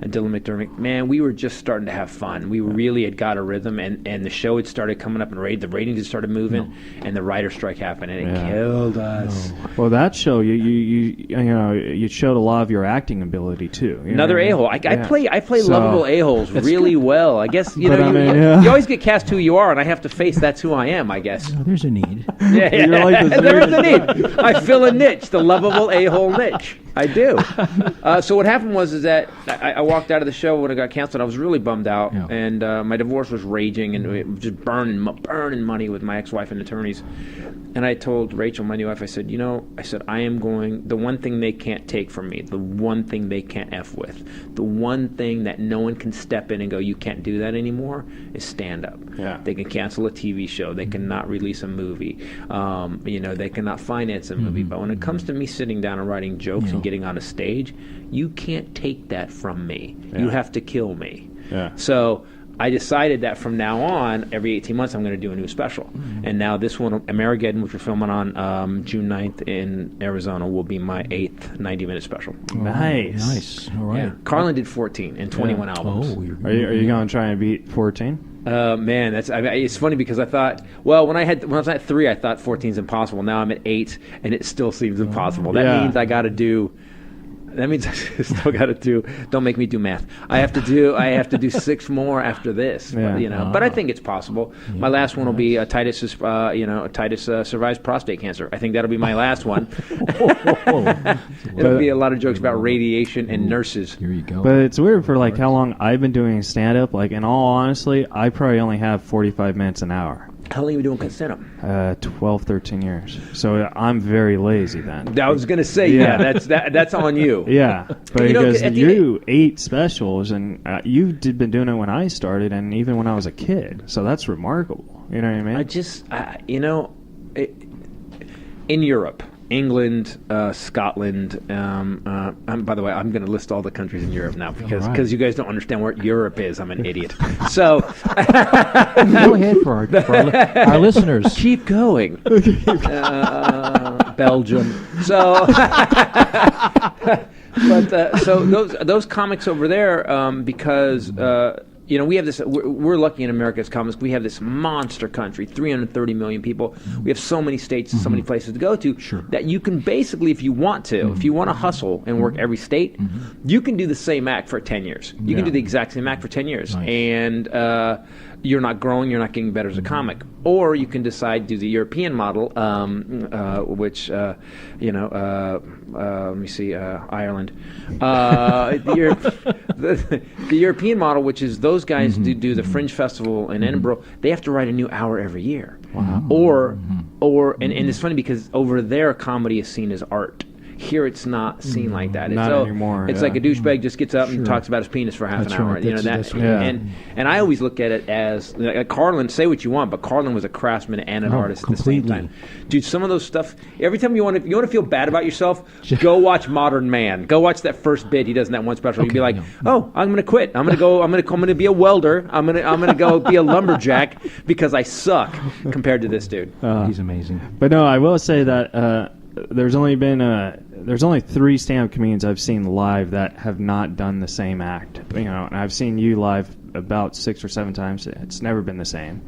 Speaker 5: Dylan McDermott, man, we were just starting to have fun. We really had got a rhythm, and the show had started coming up, and the ratings had started moving, and the writer's strike happened, and it killed us.
Speaker 3: No. Well, that show, you showed a lot of your acting ability too.
Speaker 5: Another a-hole. I play lovable a-holes really well. I guess you always get cast who you are, and I have to face that's who I am. I guess.
Speaker 4: No, there's a need.
Speaker 5: You're like there is a need. I fill a niche, the lovable a-hole niche. I do. So what happened was that I walked out of the show when it got canceled. I was really bummed out, and my divorce was raging, and it was just burning money with my ex-wife and attorneys. And I told Rachel, my new wife, I said, I am going. The one thing they can't take from me, the one thing they can't f with, the one thing that no one can step in and go, you can't do that anymore, is stand up.
Speaker 3: Yeah.
Speaker 5: They can cancel a TV show. They cannot release a movie. They cannot finance a movie. But when it comes to me sitting down and writing jokes and getting on a stage, you can't take that from me. Yeah. You have to kill me. Yeah. So I decided that from now on, every 18 months, I'm going to do a new special. And now this one, Amerigeddon, which we're filming on June 9th in Arizona, will be my 8th 90-minute special.
Speaker 3: Nice.
Speaker 4: All right.
Speaker 5: Yeah. Carlin did 14 and 21 albums.
Speaker 3: Oh, are you going to try and beat 14?
Speaker 5: Man, it's funny because I thought, when I was at 3, I thought 14 is impossible. Now I'm at 8, and it still seems impossible. That means I got to do. That means I still got to do. Don't make me do math. I have to do 6 more after this.
Speaker 3: Yeah.
Speaker 5: But I think it's possible. My last one will be Titus. Titus survives prostate cancer. I think that'll be my last one. It'll be a lot of jokes about radiation and nurses.
Speaker 4: Here you go.
Speaker 3: But it's weird for how long I've been doing stand up. In all honesty, I probably only have 45 minutes an hour.
Speaker 5: How long have you been doing stand-up?
Speaker 3: 12, 13 years. So I'm very lazy then.
Speaker 5: I was going to say, that's on you.
Speaker 3: Yeah, but because you 8 specials, and you've been doing it when I started, and even when I was a kid. So that's remarkable. You know what I mean?
Speaker 5: In Europe, England, Scotland. By the way, I'm going to list all the countries in Europe now because you guys don't understand where Europe is. I'm an idiot. So
Speaker 4: go ahead for our listeners.
Speaker 5: Keep going. Belgium. So, so those comics over there, because. We have this. We're lucky in America as comics. We have this monster country, 330 million people. We have so many states and so many places to go to that you can basically, if you want to hustle and work every state, you can do the same act for 10 years. You can do the exact same act for 10 years, and you're not growing, you're not getting better as a comic. Or you can decide to do the European model, which let me see, Ireland. The European model, which is those guys do the Fringe Festival in Edinburgh, they have to write a new hour every year. Wow. And it's funny because over there, comedy is seen as art. Here it's not seen like that.
Speaker 3: Not anymore.
Speaker 5: It's like a douchebag just gets up and talks about his penis for half an hour.
Speaker 4: Right.
Speaker 5: And I always look at it as Carlin. Say what you want, but Carlin was a craftsman and an artist at the same time. Dude, some of those stuff. Every time you want to feel bad about yourself, go watch Modern Man. Go watch that first bit he does in that one special. You'll be like, oh, I'm going to quit. I'm going to be a welder. I'm going to go be a lumberjack because I suck compared to this dude.
Speaker 4: He's amazing.
Speaker 3: But no, I will say that. There's only 3 stand-up comedians I've seen live that have not done the same act. And I've seen you live about 6 or 7 times. It's never been the same.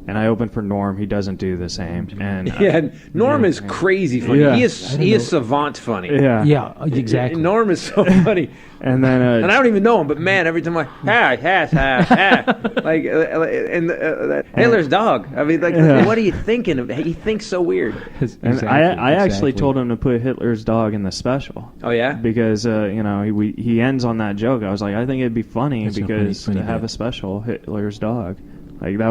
Speaker 3: and I open for Norm. He doesn't do the same. And
Speaker 5: Yeah, Norm is crazy funny.
Speaker 3: Yeah.
Speaker 5: He is savant funny.
Speaker 3: yeah.
Speaker 4: Yeah, exactly.
Speaker 5: Norm is so funny.
Speaker 3: And then
Speaker 5: And I don't even know him, but man, every time like Hitler's dog. I mean, like,
Speaker 3: Yeah.
Speaker 5: what are you thinking of? He thinks so weird.
Speaker 3: And I actually told him to put Hitler's dog in the special.
Speaker 5: Oh yeah,
Speaker 3: Because he ends on that joke. I was like, I think it'd be funny
Speaker 4: That's a
Speaker 3: because
Speaker 4: funny
Speaker 3: to have
Speaker 4: bit.
Speaker 3: a special Hitler's dog, like I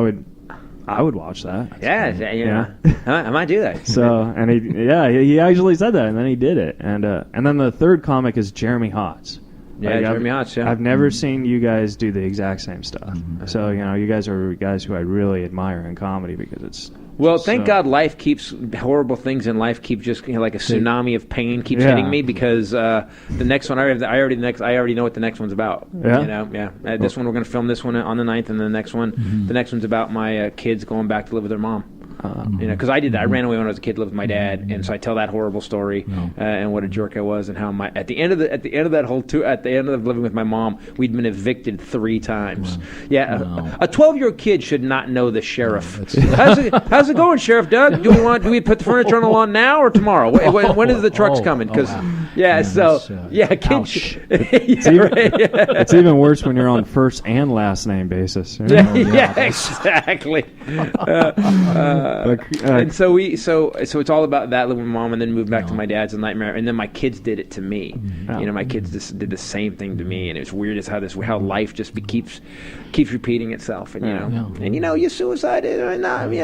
Speaker 3: would watch that.
Speaker 5: yeah. I might do that.
Speaker 3: So and he actually said that, and then he did it, and then the third comic is Jeremy Hotz.
Speaker 5: Yeah, Jeremy Hotz, yeah.
Speaker 3: I've never seen you guys do the exact same stuff. So you guys are guys who I really admire in comedy because it's.
Speaker 5: Well, thank
Speaker 3: so-
Speaker 5: God life keeps horrible things in life keep just like a tsunami of pain keeps
Speaker 3: Yeah.
Speaker 5: hitting me because the next one I already know what the next one's about.
Speaker 3: Yeah?
Speaker 5: This one we're going to film this one on the 9th, and the next one's about my kids going back to live with their mom. Because I did that. I ran away when I was a kid, lived with my dad, and so I tell that horrible story and what a jerk I was, and how at the end of that whole tour, at the end of living with my mom, we'd been evicted 3 times. A 12-year-old kid should not know the sheriff. How's it going, Sheriff Doug? Do we put the furniture on the lawn now or tomorrow? When is the trucks coming? Because kids.
Speaker 3: It's even worse when you're on first and last name basis.
Speaker 5: Exactly. And so it's all about that living with mom, and then moved back to my dad's a nightmare, and then my kids did it to me. My kids just did the same thing to me, and it's weird as how life just keeps repeating itself, and you suicide or not, you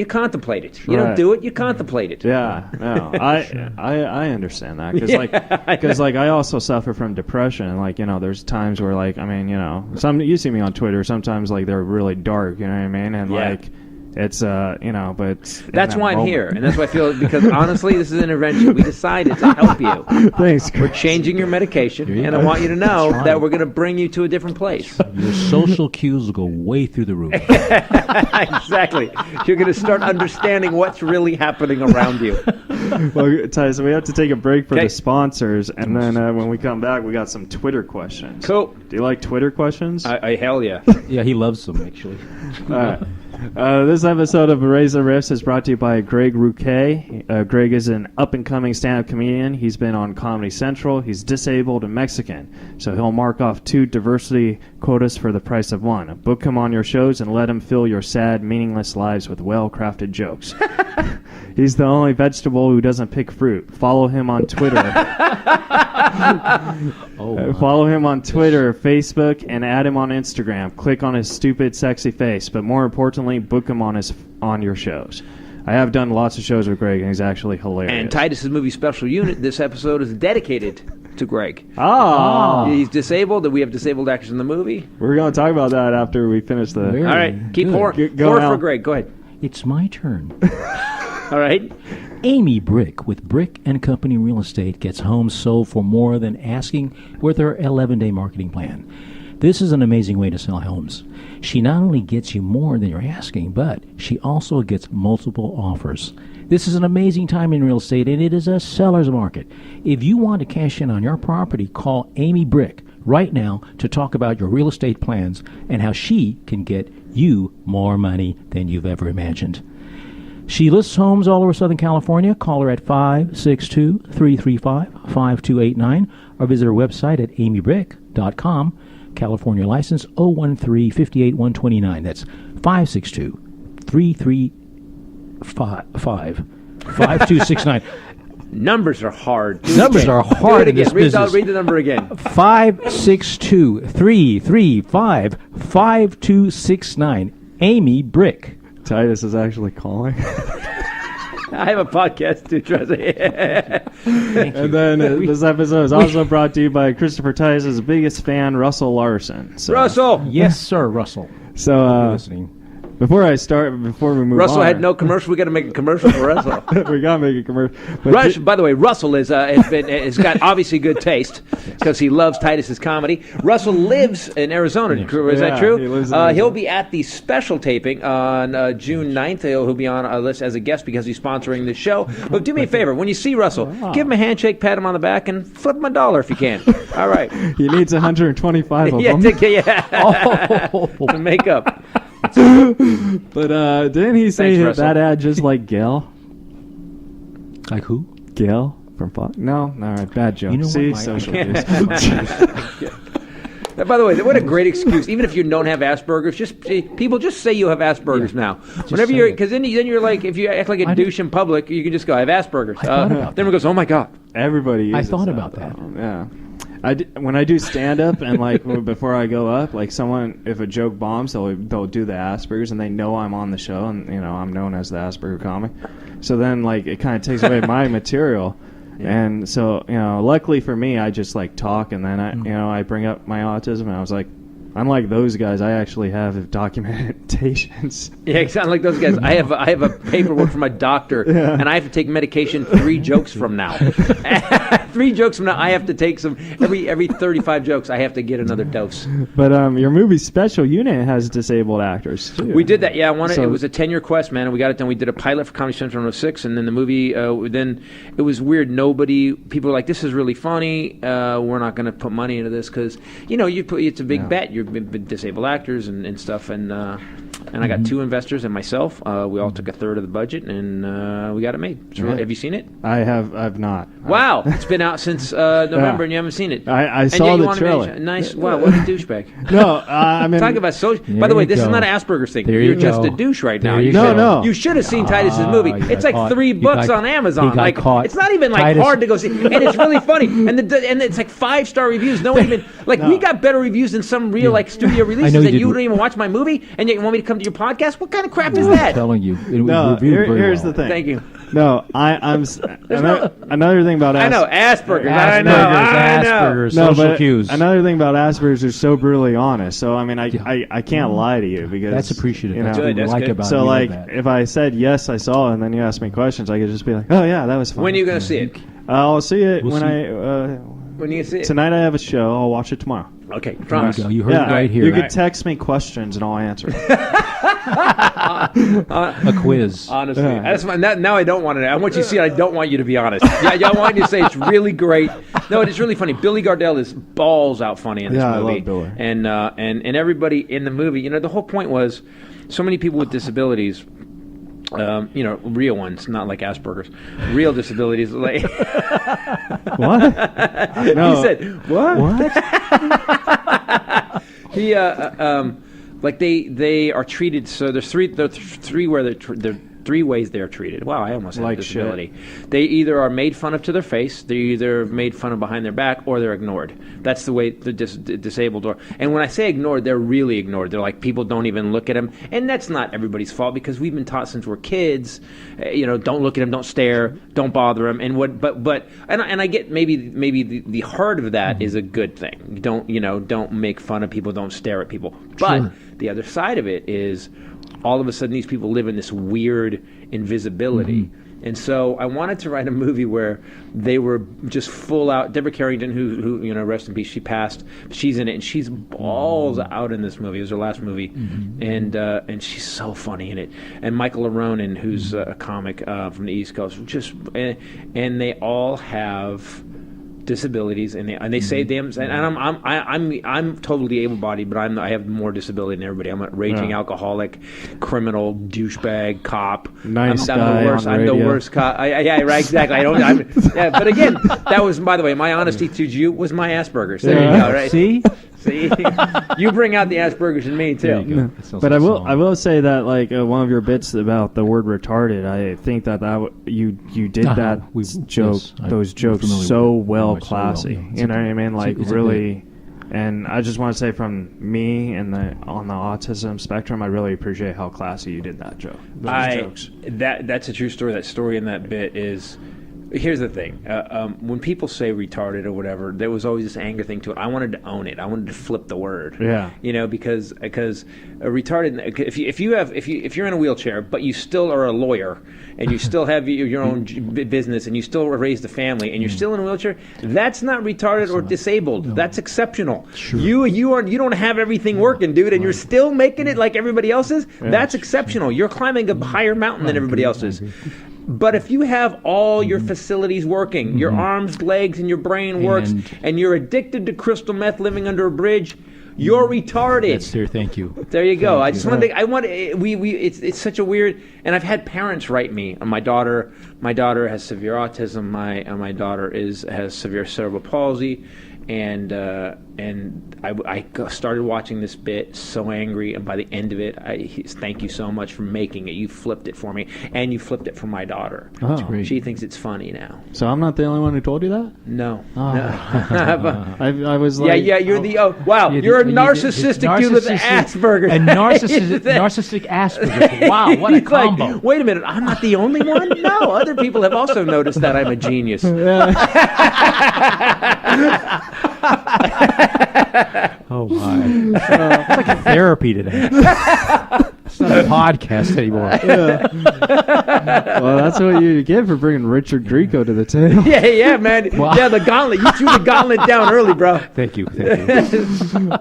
Speaker 5: contemplate it. You don't do it, you contemplate it.
Speaker 3: Yeah, no, I understand that because I also suffer from depression, and there's times where you see me on Twitter, sometimes they're really dark, you know what I mean, and it's but
Speaker 5: that's why I'm here, and that's why I feel, because honestly, this is an intervention. We decided to help you.
Speaker 3: Thanks,
Speaker 5: We're changing your medication, and I want you to know that we're going to bring you to a different place.
Speaker 4: Your social cues will go way through the roof.
Speaker 5: Exactly. You're going to start understanding what's really happening around you.
Speaker 3: Well, Titus, we have to take a break for the sponsors, and then when we come back, we got some Twitter questions.
Speaker 5: Cool.
Speaker 3: Do you like Twitter questions?
Speaker 5: I hell yeah.
Speaker 4: Yeah, he loves them, actually.
Speaker 3: All right. This episode of Reza Riffs is brought to you by Greg Rouquet. Greg is an up-and-coming stand-up comedian. He's been on Comedy Central. He's disabled and Mexican, so he'll mark off 2 diversity quotas for the price of 1. Book him on your shows and let him fill your sad, meaningless lives with well-crafted jokes. He's the only vegetable who doesn't pick fruit. Follow him on Twitter. Follow him on Twitter, Facebook, and add him on Instagram. Click on his stupid, sexy face. But more importantly, book him on your shows. I have done lots of shows with Greg, and he's actually hilarious.
Speaker 5: And Titus's movie special unit, this episode is dedicated to Greg.
Speaker 3: Oh.
Speaker 5: He's disabled, and we have disabled actors in the movie.
Speaker 3: We're going to talk about that after we finish the...
Speaker 4: Very
Speaker 5: All right, keep
Speaker 4: good.
Speaker 5: pour
Speaker 3: Al.
Speaker 5: for Greg. Go ahead.
Speaker 4: It's my turn.
Speaker 5: All right.
Speaker 4: Amy Brick with Brick and Company Real Estate gets homes sold for more than asking with her 11-day marketing plan. This is an amazing way to sell homes. She not only gets you more than you're asking, but she also gets multiple offers. This is an amazing time in real estate, and it is a seller's market. If you want to cash in on your property, call Amy Brick right now to talk about your real estate plans and how she can get you more money than you've ever imagined. She lists homes all over Southern California. Call her at 562-335-5289 or visit her website at amybrick.com. California license 013-58129. That's 562-335-5269.
Speaker 5: Numbers are hard.
Speaker 4: Numbers are hard in this business.
Speaker 5: Read the number again.
Speaker 4: 562-335-5269. Amy Brick.
Speaker 3: Titus is actually calling.
Speaker 5: I have a podcast too, Trezor.
Speaker 3: And then this episode is also brought to you by Christopher Titus' biggest fan, Russell Larson. So,
Speaker 5: Russell!
Speaker 4: Yes, sir, Russell.
Speaker 3: So,
Speaker 4: Listening.
Speaker 3: before we move
Speaker 5: Russell
Speaker 3: on...
Speaker 5: had no commercial. We got to make a commercial for Russell.
Speaker 3: we got to make a commercial. But
Speaker 5: By the way, Russell has got obviously good taste because he loves Titus's comedy. Russell lives in Arizona. Is that true?
Speaker 3: He lives in Arizona.
Speaker 5: He'll be at the special taping on June 9th. He'll be on a list as a guest because he's sponsoring the show. But do me a favor. When you see Russell, give him a handshake, pat him on the back, and flip him $1 if you can. All right.
Speaker 3: he needs 125 of them.
Speaker 5: To make up.
Speaker 3: But didn't he say
Speaker 5: Thanks,
Speaker 3: that
Speaker 5: Russell.
Speaker 3: ad just like Gail?
Speaker 4: Like who?
Speaker 3: Gail from Fox? No, all right, bad joke.
Speaker 4: You know what,
Speaker 3: See,
Speaker 4: my-
Speaker 3: social cues.
Speaker 5: By the way, what a great excuse! Even if you don't have Asperger's, people just say you have Asperger's now. Whenever
Speaker 4: say
Speaker 5: you're,
Speaker 4: it.
Speaker 5: because then you're like, if you act like a douche in public, you can just go, "I have Asperger's."
Speaker 4: thought about
Speaker 5: Then
Speaker 4: that.
Speaker 5: everyone goes, "Oh my god!"
Speaker 3: Everybody.
Speaker 4: I
Speaker 3: uses
Speaker 4: thought about that.
Speaker 3: Yeah. When I do stand up and like before I go up, like someone, if a joke bombs, they'll do the Asperger's and they know I'm on the show and I'm known as the Asperger comic. So then like it kind of takes away my material. And so, luckily for me, I just like talk, and then I bring up my autism, and I was like, unlike those guys, I actually have documentations.
Speaker 5: Yeah, it sounds like those guys. I have a paperwork from my doctor, and I have to take medication 3 jokes from now. 3 jokes from now, I have to take some every 35 jokes. I have to get another dose.
Speaker 3: But your movie Special Unit has disabled actors too.
Speaker 5: We did that, yeah.
Speaker 3: So-
Speaker 5: It was a 10-year quest, man, and we got it done. We did a pilot for Comedy Central in 06, and then the movie. Then it was weird. People were like, "This is really funny. We're not going to put money into this because it's a big bet. You're disabled actors and stuff." And I got 2 investors and myself. We all took a third of the budget, and we got it made. Have you seen it?
Speaker 3: I've not.
Speaker 5: Wow, it's been out since November, and you haven't seen it.
Speaker 3: I
Speaker 5: And
Speaker 3: saw
Speaker 5: yet you
Speaker 3: the
Speaker 5: wanted me to-
Speaker 3: trailer.
Speaker 5: Nice. Wow, what a douchebag.
Speaker 3: No, I mean,
Speaker 5: Talk about social.
Speaker 4: There
Speaker 5: By the way,
Speaker 4: you
Speaker 5: this is
Speaker 4: go.
Speaker 5: not an Asperger's thing.
Speaker 4: There
Speaker 5: You're
Speaker 4: you
Speaker 5: just
Speaker 4: go.
Speaker 5: a douche right now.
Speaker 4: There you
Speaker 3: No,
Speaker 4: go.
Speaker 3: no.
Speaker 5: You should have seen Titus's movie.
Speaker 4: you
Speaker 5: It's
Speaker 4: got
Speaker 5: like
Speaker 4: caught.
Speaker 5: 3
Speaker 4: He
Speaker 5: bucks
Speaker 4: got-
Speaker 5: on Amazon.
Speaker 4: he got
Speaker 5: Like
Speaker 4: caught.
Speaker 5: it's not even like
Speaker 4: Titus-
Speaker 5: hard to go see, and it's really funny. And it's like 5-star reviews. No one even we got better reviews than some real like studio releases,
Speaker 4: know you
Speaker 5: and you
Speaker 4: did.
Speaker 5: don't even watch my movie, and yet you want me to come to your podcast. What kind of crap is
Speaker 4: I'm
Speaker 5: that?
Speaker 4: telling you. It was
Speaker 3: No,
Speaker 4: reviewed very
Speaker 3: here's
Speaker 4: well.
Speaker 3: the thing.
Speaker 5: Thank you.
Speaker 3: No, another thing about
Speaker 5: I know
Speaker 3: Asperger's.
Speaker 5: Asperger's. I know.
Speaker 4: Asperger's,
Speaker 3: No,
Speaker 4: social
Speaker 3: but
Speaker 4: cues.
Speaker 3: another thing about Asperger's is so brutally honest. So I mean, I can't lie to you because
Speaker 4: That's appreciative.
Speaker 3: you
Speaker 4: That's
Speaker 3: know.
Speaker 4: what we
Speaker 5: Good, that's
Speaker 4: like
Speaker 5: good.
Speaker 4: about
Speaker 3: So
Speaker 4: you.
Speaker 3: like,
Speaker 4: that.
Speaker 3: if I said yes, I saw it, and then you asked me questions, I could just be like, oh yeah, that was fun.
Speaker 5: When are you going to see it?
Speaker 3: I'll see it
Speaker 4: We'll
Speaker 3: when
Speaker 4: see.
Speaker 5: When are you going to see it?
Speaker 3: tonight I have a show. I'll watch it tomorrow.
Speaker 5: Okay,
Speaker 4: There
Speaker 5: promise.
Speaker 4: you go. You heard
Speaker 3: Yeah,
Speaker 4: it right here.
Speaker 3: you could text me questions and I'll answer.
Speaker 4: A quiz.
Speaker 5: Honestly,
Speaker 3: Yeah.
Speaker 5: that's fine. Now I don't want to. I want you to see it. I don't want you to be honest. Yeah, I want you to say it's really great. No, it's really funny. Billy Gardell is balls out funny in this
Speaker 3: Yeah, I
Speaker 5: movie.
Speaker 3: love Billy.
Speaker 5: And everybody in the movie. The whole point was so many people with disabilities. Real ones, not like Asperger's. Real disabilities. Like
Speaker 3: What? No.
Speaker 5: he said, what? He like they are treated. So there's three where they're 3 ways they are treated. Wow, I almost had
Speaker 3: Like
Speaker 5: a disability. They either are made fun of to their face, they're either made fun of behind their back, or they're ignored. That's the way the disabled are. And when I say ignored, they're really ignored. They're like people don't even look at them, and that's not everybody's fault because we've been taught since we're kids. Don't look at them, don't stare, don't bother them. And I get maybe the heart of that is a good thing. Don't make fun of people, don't stare at people. But the other side of it is, all of a sudden these people live in this weird invisibility. And so I wanted to write a movie where they were just full out. Deborah Carrington, who rest in peace, she passed. She's in it, and she's balls out in this movie. It was her last movie, and she's so funny in it. And Michael Aronin, who's a comic from the East Coast, and they all have disabilities, and they say damn. And I'm totally able-bodied, but I have more disability than everybody. I'm a raging alcoholic, criminal, douchebag, cop.
Speaker 3: Nice
Speaker 5: I'm
Speaker 3: guy
Speaker 5: the worst.
Speaker 3: on
Speaker 5: I'm the
Speaker 3: radio.
Speaker 5: worst cop. Yeah, right, exactly. But again, that was, by the way, my honesty to you was my Asperger's. There you go. Right?
Speaker 4: See?
Speaker 5: See, you bring out the Asperger's in me
Speaker 4: There you
Speaker 5: too.
Speaker 4: go. That sounds
Speaker 3: But
Speaker 4: like
Speaker 3: I
Speaker 4: a song.
Speaker 3: will say that like one of your bits about the word retarded, I think that you did that joke,
Speaker 4: yes,
Speaker 3: those
Speaker 4: I'm
Speaker 3: jokes
Speaker 4: familiar
Speaker 3: so
Speaker 4: with it.
Speaker 3: well,
Speaker 4: So well,
Speaker 3: classy.
Speaker 4: yeah.
Speaker 3: You know what I mean? Like
Speaker 4: it's a
Speaker 3: really. And I just want to say, from me and on the autism spectrum, I really appreciate how classy you did that joke. Those jokes.
Speaker 5: That's a true story. That story in that bit is. Here's the thing: when people say retarded or whatever, there was always this anger thing to it. I wanted to own it. I wanted to flip the word.
Speaker 3: Yeah.
Speaker 5: Because retarded. If you're in a wheelchair, but you still are a lawyer and you still have your own business and you still raised a family and you're still in a wheelchair, that's not retarded or disabled. No. That's exceptional.
Speaker 4: Sure.
Speaker 5: You don't have everything working, dude, and you're still making it like everybody else is. Yeah. That's exceptional. You're climbing a higher mountain than everybody else is. But if you have all your facilities working, your arms, legs, and your brain works, and you're addicted to crystal meth living under a bridge, You're retarded.
Speaker 4: That's there. Thank you.
Speaker 5: There you go. I just want to. I want. It's such a weird. And I've had parents write me. My daughter has severe autism. My daughter has severe cerebral palsy, and I started watching this bit so angry, and by the end of it, thank you so much for making it. You flipped it for me, and you flipped it for my daughter.
Speaker 3: That's
Speaker 4: great.
Speaker 5: She thinks it's funny now.
Speaker 3: So I'm not the only one who told you that?
Speaker 5: No.
Speaker 3: Oh.
Speaker 5: No.
Speaker 3: I was like...
Speaker 5: Yeah, you're you're a narcissistic dude with Asperger's.
Speaker 4: A narcissistic Asperger's. Wow, what a
Speaker 5: He's like,
Speaker 4: combo.
Speaker 5: wait a minute, I'm not the only one? No, other people have also noticed that I'm a genius.
Speaker 4: Oh my! It's like a therapy today. It's not a podcast anymore.
Speaker 3: Well, that's what you get for bringing Richard Grieco to the table.
Speaker 5: Yeah, man.
Speaker 4: Wow.
Speaker 5: Yeah, the gauntlet. You threw the gauntlet down early, bro.
Speaker 4: Thank you.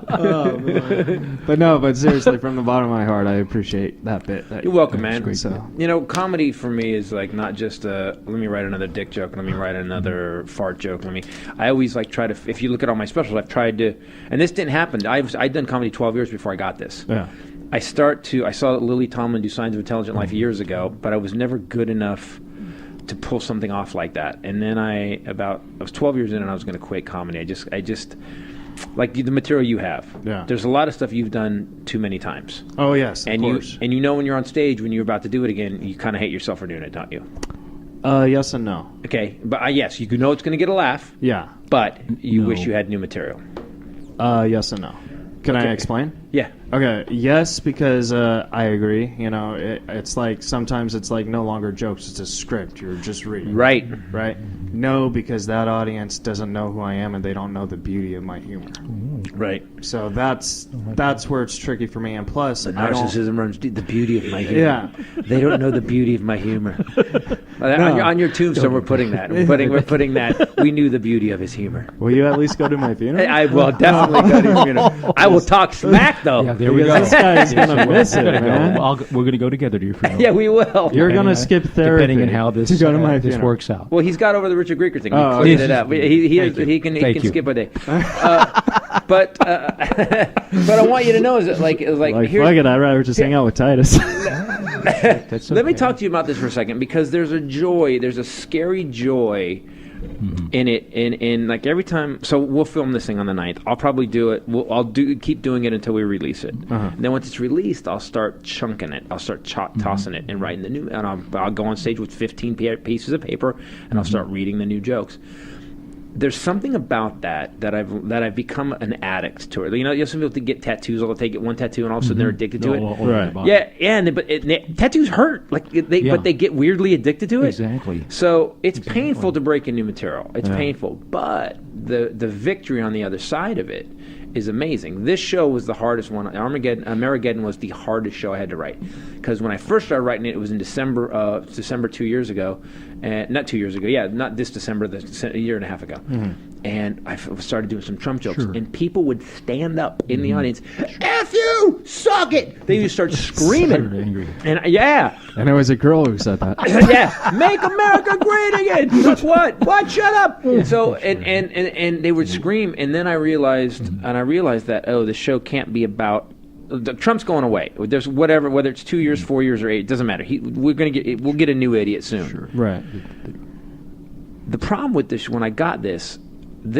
Speaker 3: Oh, man. But seriously, from the bottom of my heart, I appreciate that bit.
Speaker 5: You're welcome, man.
Speaker 3: Great. So,
Speaker 5: Comedy for me is like not just let me write another dick joke, let me write another fart joke. I always like try to. If you look at all my specials, I've tried to, and this didn't happen. I'd done comedy 12 years before I got this.
Speaker 3: yeah.
Speaker 5: I saw Lily Tomlin do Signs of Intelligent Life years ago, but I was never good enough to pull something off like that. And then I was 12 years in and I was going to quit comedy. I just like the material you have.
Speaker 3: Yeah.
Speaker 5: There's a lot of stuff you've done too many times.
Speaker 3: Oh, yes, of
Speaker 5: And
Speaker 3: course.
Speaker 5: when you're on stage, when you're about to do it again, you kind of hate yourself for doing it, don't you?
Speaker 3: Yes and no.
Speaker 5: Okay, but yes, you know it's going to get a laugh,
Speaker 3: Yeah.
Speaker 5: but you
Speaker 4: No.
Speaker 5: wish you had new material.
Speaker 3: Yes and no. Can I explain?
Speaker 5: Yeah.
Speaker 3: Okay, yes, because I agree. It's like sometimes it's like no longer jokes, it's a script. You're just reading.
Speaker 5: Right.
Speaker 3: Right? No, because that audience doesn't know who I am and they don't know the beauty of my humor.
Speaker 5: Right.
Speaker 3: So that's where it's tricky for me. And plus,
Speaker 5: The
Speaker 3: I don't...
Speaker 5: narcissism runs deep. The beauty of my humor.
Speaker 3: Yeah.
Speaker 5: They don't know the beauty of my humor. On your tombstone, we're putting that. We're putting that. We knew the beauty of his humor.
Speaker 3: Will you at least go to my funeral?
Speaker 5: I will definitely go to your funeral. I will talk smack, though.
Speaker 4: Yeah, there we
Speaker 3: Because
Speaker 4: go.
Speaker 3: this guy's going to miss it, man.
Speaker 4: We're going to go together to your funeral.
Speaker 5: Yeah, we will.
Speaker 3: You're going to skip therapy
Speaker 4: depending on how this
Speaker 3: to go to my
Speaker 4: this
Speaker 3: funeral.
Speaker 4: works out.
Speaker 5: Well, he's got over the Richard Grieco thing.
Speaker 3: Oh,
Speaker 5: He cleared
Speaker 3: okay.
Speaker 5: it up. He can
Speaker 4: Thank you.
Speaker 5: skip a day. But I want you to know is that like
Speaker 3: Like,
Speaker 5: here's,
Speaker 3: fuck it, I'd rather just hang out with Titus.
Speaker 4: That's
Speaker 5: Let me
Speaker 4: okay.
Speaker 5: talk to you about this for a second because there's a scary joy in it. In like every time, so we'll film this thing on the 9th. I'll probably do it. Keep doing it until we release it. And then once it's released, I'll start chunking it. I'll start tossing it and writing the new. And I'll go on stage with 15 pieces of paper and I'll start reading the new jokes. There's something about that I've become an addict to it. You know, some people get tattoos. They get one tattoo and all of a sudden they're addicted to it.
Speaker 3: Right.
Speaker 5: But tattoos hurt. But they get weirdly addicted to it.
Speaker 4: Exactly.
Speaker 5: So it's painful to break in new material. It's painful, but the victory on the other side of it is amazing. This show was the hardest one. Armageddon was the hardest show I had to write because when I first started writing it, it was in December 2 years ago, and not 2 years ago. Yeah, not this December, a year and a half ago. And I started doing some Trump jokes, and people would stand up in the audience, "F you, suck it!" They would start screaming,
Speaker 4: Angry.
Speaker 5: and
Speaker 3: And it was a girl who said that.
Speaker 5: yeah, make America great again. What? Shut up. So and they would scream, and then I realized that the show can't be about Trump's going away. There's whether it's 2 years, 4 years, or 8, it doesn't matter. We'll get a new idiot soon.
Speaker 4: Sure.
Speaker 3: Right.
Speaker 5: The problem with this, when I got this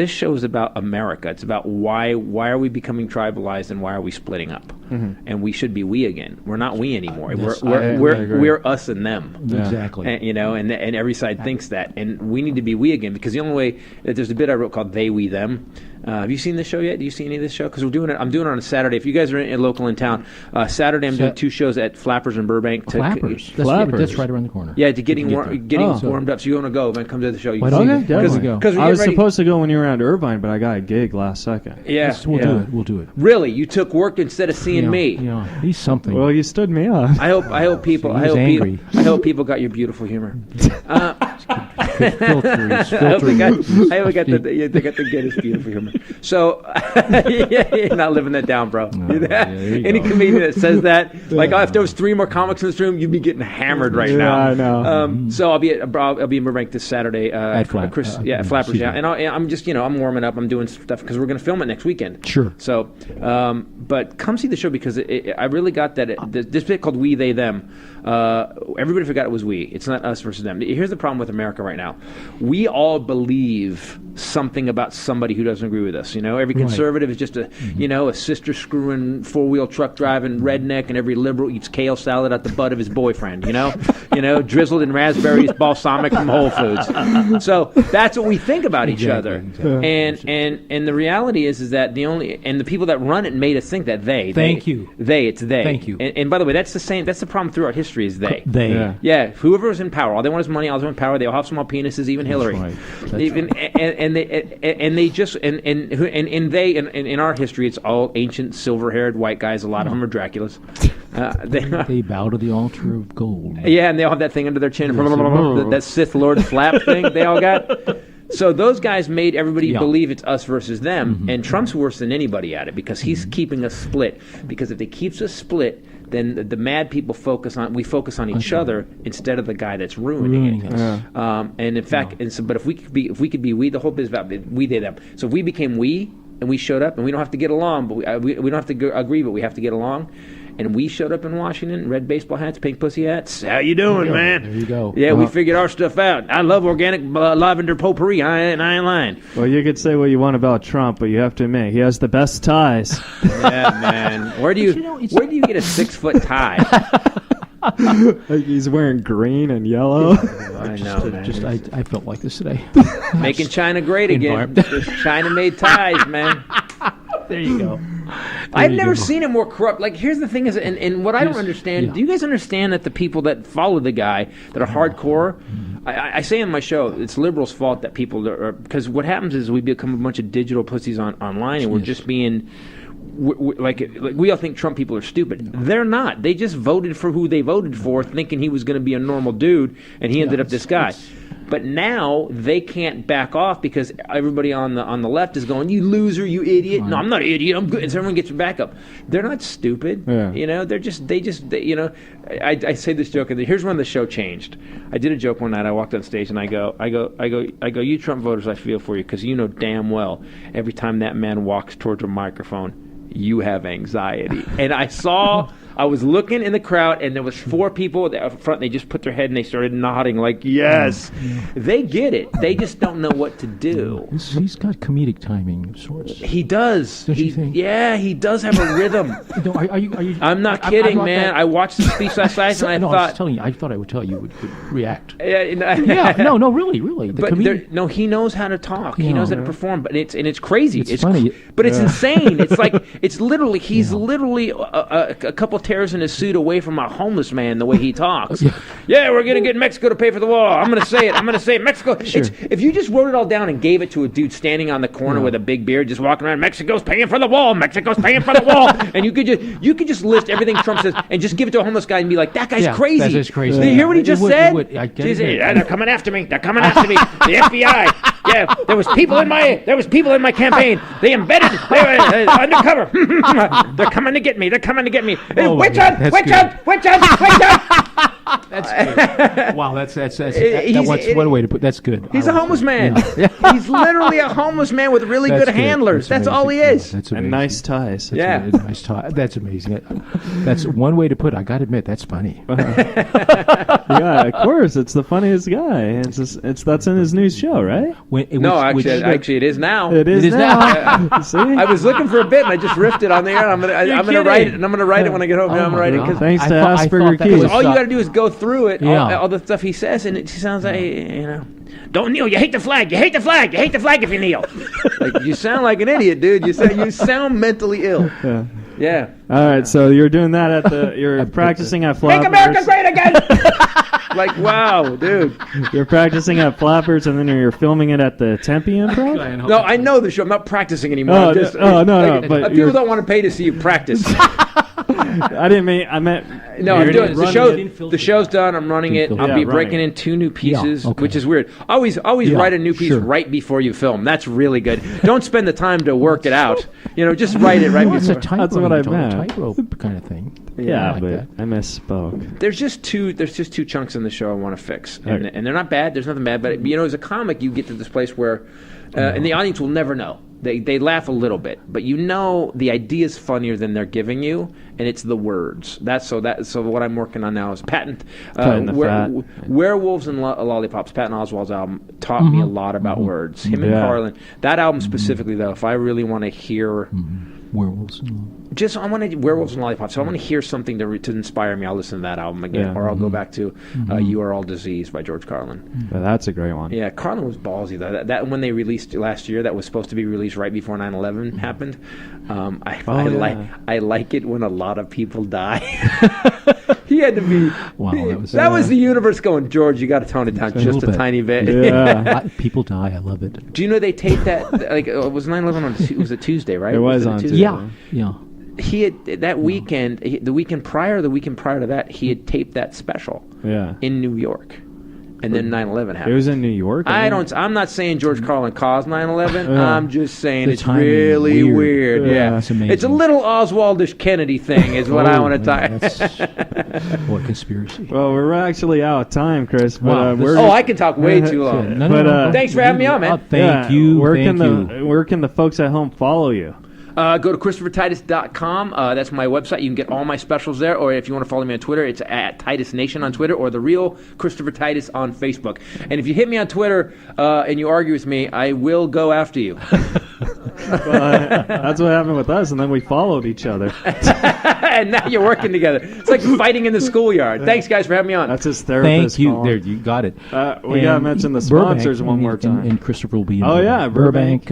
Speaker 5: show is about America. It's about why are we becoming tribalized and why are we splitting up? And we should be we again. We're not we anymore.
Speaker 4: Yes,
Speaker 3: I agree.
Speaker 5: We're us and them.
Speaker 3: Yeah.
Speaker 4: Exactly.
Speaker 5: And every side thinks that, and we need to be we again because the only way there's a bit I wrote called They We Them. Have you seen this show yet? Do you see any of this show? Because I'm doing it on a Saturday. If you guys are local in town, Saturday I'm doing 2 shows at Flappers in Burbank.
Speaker 4: Flappers.
Speaker 3: Flappers.
Speaker 4: That's right around the corner.
Speaker 5: Yeah, to getting
Speaker 4: get
Speaker 5: warmed up. So you want to go, man? Come to the show. You
Speaker 4: Why
Speaker 5: can
Speaker 4: don't
Speaker 5: see
Speaker 4: you?
Speaker 5: it.
Speaker 4: Definitely.
Speaker 5: Because
Speaker 3: I was supposed to go when you were around Irvine, but I got a gig last second.
Speaker 5: Yeah,
Speaker 4: We'll do it.
Speaker 5: Really, you took work instead of seeing me.
Speaker 4: He's something.
Speaker 3: Well, you stood me up.
Speaker 5: I hope people.
Speaker 4: He was angry.
Speaker 5: I hope people got your beautiful humor.
Speaker 4: Filters.
Speaker 5: I hope they got the Guinness beautiful humor. So, yeah, you're not living that down, bro. Any comedian that says that, like, if there was 3 more comics in this room, you'd be getting hammered right now.
Speaker 3: I know.
Speaker 5: So I'll be in Burbank this Saturday.
Speaker 4: At
Speaker 5: Flappers, yeah, and I'm just, I'm warming up. I'm doing stuff because we're going to film it next weekend.
Speaker 4: Sure.
Speaker 5: So, but come see the show because I really got that. This bit called We, They, Them. Everybody forgot it was we. It's not us versus them. Here's the problem with America right now. We all believe something about somebody who doesn't agree with us. Every conservative is just a sister screwing 4-wheel truck driving redneck, and every liberal eats kale salad out the butt of his boyfriend. Drizzled in raspberries, balsamic from Whole Foods. So that's what we think about each other. And the reality is that the people that run it made us think that they.
Speaker 4: Thank you.
Speaker 5: It's they.
Speaker 4: Thank you.
Speaker 5: And by the way, that's the same. That's the problem throughout history is they.
Speaker 4: They.
Speaker 5: Yeah. Whoever is in power, all they want is money. All they want is power. They all have small penises. Even Hillary.
Speaker 4: That's
Speaker 5: right. And they just they in our history, it's all ancient silver-haired white guys. A lot of them are Draculas.
Speaker 4: They bow to the altar of gold.
Speaker 5: Yeah, and they all have that thing under their chin. That Sith Lord flap thing they all got. So those guys made everybody believe it's us versus them, and Trump's worse than anybody at it because he's keeping us split. Because if he keeps us split, then the mad people focus on each other instead of the guy that's ruining it.
Speaker 3: Yeah.
Speaker 5: And in fact, but if we could be we, the whole business about we, they, them. So if we became we and we showed up, and we don't have to get along, but we don't have to agree, but we have to get along. And we showed up in Washington, red baseball hats, pink pussy hats. How you doing, man?
Speaker 4: There you go.
Speaker 5: Yeah, we figured our stuff out. I love organic lavender potpourri. I ain't lying.
Speaker 3: Well, you could say what you want about Trump, but you have to admit he has the best ties.
Speaker 5: Yeah, man. Where do you get a 6-foot tie?
Speaker 3: Like he's wearing green and yellow.
Speaker 5: I know, man.
Speaker 4: I felt like this today.
Speaker 5: Making China great again. China-made ties, man.
Speaker 4: There you go.
Speaker 5: I've never seen it more corrupt. Like, here's the thing is, and what I don't understand, do you guys understand that the people that follow the guy, that are hardcore, I say in my show, it's liberals' fault that people are, because what happens is we become a bunch of digital pussies online, and we're just being, like we all think Trump people are stupid. They're not. They just voted for who they voted for, thinking he was going to be a normal dude, and he ended up this guy. But now they can't back off because everybody on the left is going, "You loser, you idiot!" Right. No, I'm not an idiot. I'm good. And so everyone gets your back up. They're not stupid. Yeah. They're just. I say this joke, and here's when the show changed. I did a joke one night. I walked on stage and I go. You Trump voters, I feel for you because you know damn well every time that man walks towards a microphone, you have anxiety. And I was looking in the crowd, and there was 4 people up front. They just put their head and they started nodding like, yes. They get it. They just don't know what to do.
Speaker 4: He's got comedic timing of sorts.
Speaker 5: He does.
Speaker 4: Don't you think?
Speaker 5: Yeah, he does have a rhythm.
Speaker 4: Are you,
Speaker 5: I'm not kidding, man. I watched the speech last night, and
Speaker 4: I thought I would tell you would react.
Speaker 5: Yeah,
Speaker 4: no, really.
Speaker 5: But he knows how to talk. He knows how to perform. But it's crazy.
Speaker 4: It's funny.
Speaker 5: But it's insane. It's like he's literally a couple tears in his suit away from a homeless man the way he talks. Yeah, we're going to get Mexico to pay for the wall. I'm going to say it. Mexico.
Speaker 4: Sure.
Speaker 5: If you just wrote it all down and gave it to a dude standing on the corner with a big beard just walking around, Mexico's paying for the wall. Mexico's paying for the wall. And you could just list everything Trump says and just give it to a homeless guy and be like, that guy's crazy.
Speaker 4: That is crazy.
Speaker 5: Did you hear what he just said?
Speaker 4: They're
Speaker 5: coming after me. They're coming after me. The FBI. Yeah, there was people in my campaign. They embedded. They were undercover. They're coming to get me. Witch hunt.
Speaker 4: That's good. Wow, that's one way to put. That's good.
Speaker 5: He's a homeless man. Yeah. He's literally a homeless man with really good handlers. That's all he is.
Speaker 4: That's
Speaker 3: and nice ties.
Speaker 4: Nice ties. That's amazing. That's one way to put it. I got to admit, that's funny.
Speaker 3: Yeah, of course, it's the funniest guy. That's in his new show, right?
Speaker 5: Actually, it is now.
Speaker 3: It is now. See?
Speaker 5: I was looking for a bit, and I just riffed it on the air. I'm gonna write it, and I'm gonna write it when I get home. I'm gonna write it.
Speaker 3: Thanks to Asperger Keys.
Speaker 5: All you got to do is go through it, all the stuff he says, and it sounds like, don't kneel. You hate the flag. You hate the flag. You hate the flag if you kneel. Like, you sound like an idiot, dude. You sound mentally ill. Yeah.
Speaker 3: All right, so you're doing that you're practicing at Flappers.
Speaker 5: Make America great again. Like, wow, dude.
Speaker 3: You're practicing at Flappers, and then you're filming it at the Tempe Improv?
Speaker 5: No, I know the show. I'm not practicing anymore.
Speaker 3: No. But
Speaker 5: people don't want to pay to see you practice.
Speaker 3: I didn't mean. I meant.
Speaker 5: No,
Speaker 3: you're
Speaker 5: I'm doing it.
Speaker 3: running
Speaker 5: The show's done. I'm running it. I'll be breaking in 2 new pieces,
Speaker 4: okay.
Speaker 5: which is weird. Always write a new piece right before you film. That's really good. Don't spend the time to work it out. Just write it right
Speaker 4: Well, it's a
Speaker 5: before.
Speaker 3: That's what I
Speaker 4: typewriter,
Speaker 3: meant.
Speaker 4: tightrope kind of thing.
Speaker 3: Yeah,
Speaker 4: like
Speaker 3: but
Speaker 4: that.
Speaker 3: I misspoke.
Speaker 5: There's just two chunks in the show I want to fix, and they're not bad. There's nothing bad, but as a comic, you get to this place where, and the audience will never know. They laugh a little bit, but the idea is funnier than they're giving you, and it's the words. So what I'm working on now is patent. Werewolves and Lollipops, Patton Oswalt's album, taught me a lot about words. Him and Carlin. That album specifically, though, if I really want to hear.
Speaker 4: Werewolves.
Speaker 5: I want to Werewolves and Lollipops. So I want to hear something to inspire me. I'll listen to that album again, or I'll go back to "You Are All Disease" by George Carlin.
Speaker 3: Yeah, that's a great one.
Speaker 5: Yeah, Carlin was ballsy though. That when they released last year, that was supposed to be released right before 9/11 happened. I like it when a lot of people die. He had to be.
Speaker 4: Wow,
Speaker 5: that was the universe going, George. You got to tone it down just a tiny bit.
Speaker 3: Yeah.
Speaker 4: People die. I love it.
Speaker 5: Do you know they taped that? It was 9/11 on it was a Tuesday, right?
Speaker 3: It was on Tuesday.
Speaker 4: Yeah.
Speaker 5: He had the weekend prior to that, he had taped that special.
Speaker 3: Yeah.
Speaker 5: In New York, and then 9/11 happened.
Speaker 3: It was in New York.
Speaker 5: I'm not saying George Carlin caused 9/11. I'm just saying
Speaker 4: The
Speaker 5: it's
Speaker 4: timing is
Speaker 5: really weird.
Speaker 3: Yeah,
Speaker 5: Yeah,
Speaker 4: that's amazing.
Speaker 5: It's a little Oswaldish Kennedy thing, is what I want to talk.
Speaker 4: What conspiracy?
Speaker 3: Well, we're actually out of time, Chris. But,
Speaker 4: Wow, this-
Speaker 5: I can talk way too long.
Speaker 4: No.
Speaker 5: Thanks for having me on, man.
Speaker 4: Thank you.
Speaker 3: Where
Speaker 4: Thank
Speaker 3: can
Speaker 4: you.
Speaker 3: where can the folks at home follow you?
Speaker 5: Go to ChristopherTitus.com. That's my website. You can get all my specials there. Or if you want to follow me on Twitter, it's at Titus Nation on Twitter, or The Real Christopher Titus on Facebook. And if you hit me on Twitter and you argue with me, I will go after you.
Speaker 3: That's what happened with us, and then we followed each other.
Speaker 5: And now you're working together. It's like fighting in the schoolyard. Thanks, guys, for having me on.
Speaker 3: That's his therapist.
Speaker 4: Thank you.
Speaker 3: call.
Speaker 4: There, you got it.
Speaker 3: We got to mention the sponsors one more time.
Speaker 4: And Christopher will be in
Speaker 3: Burbank.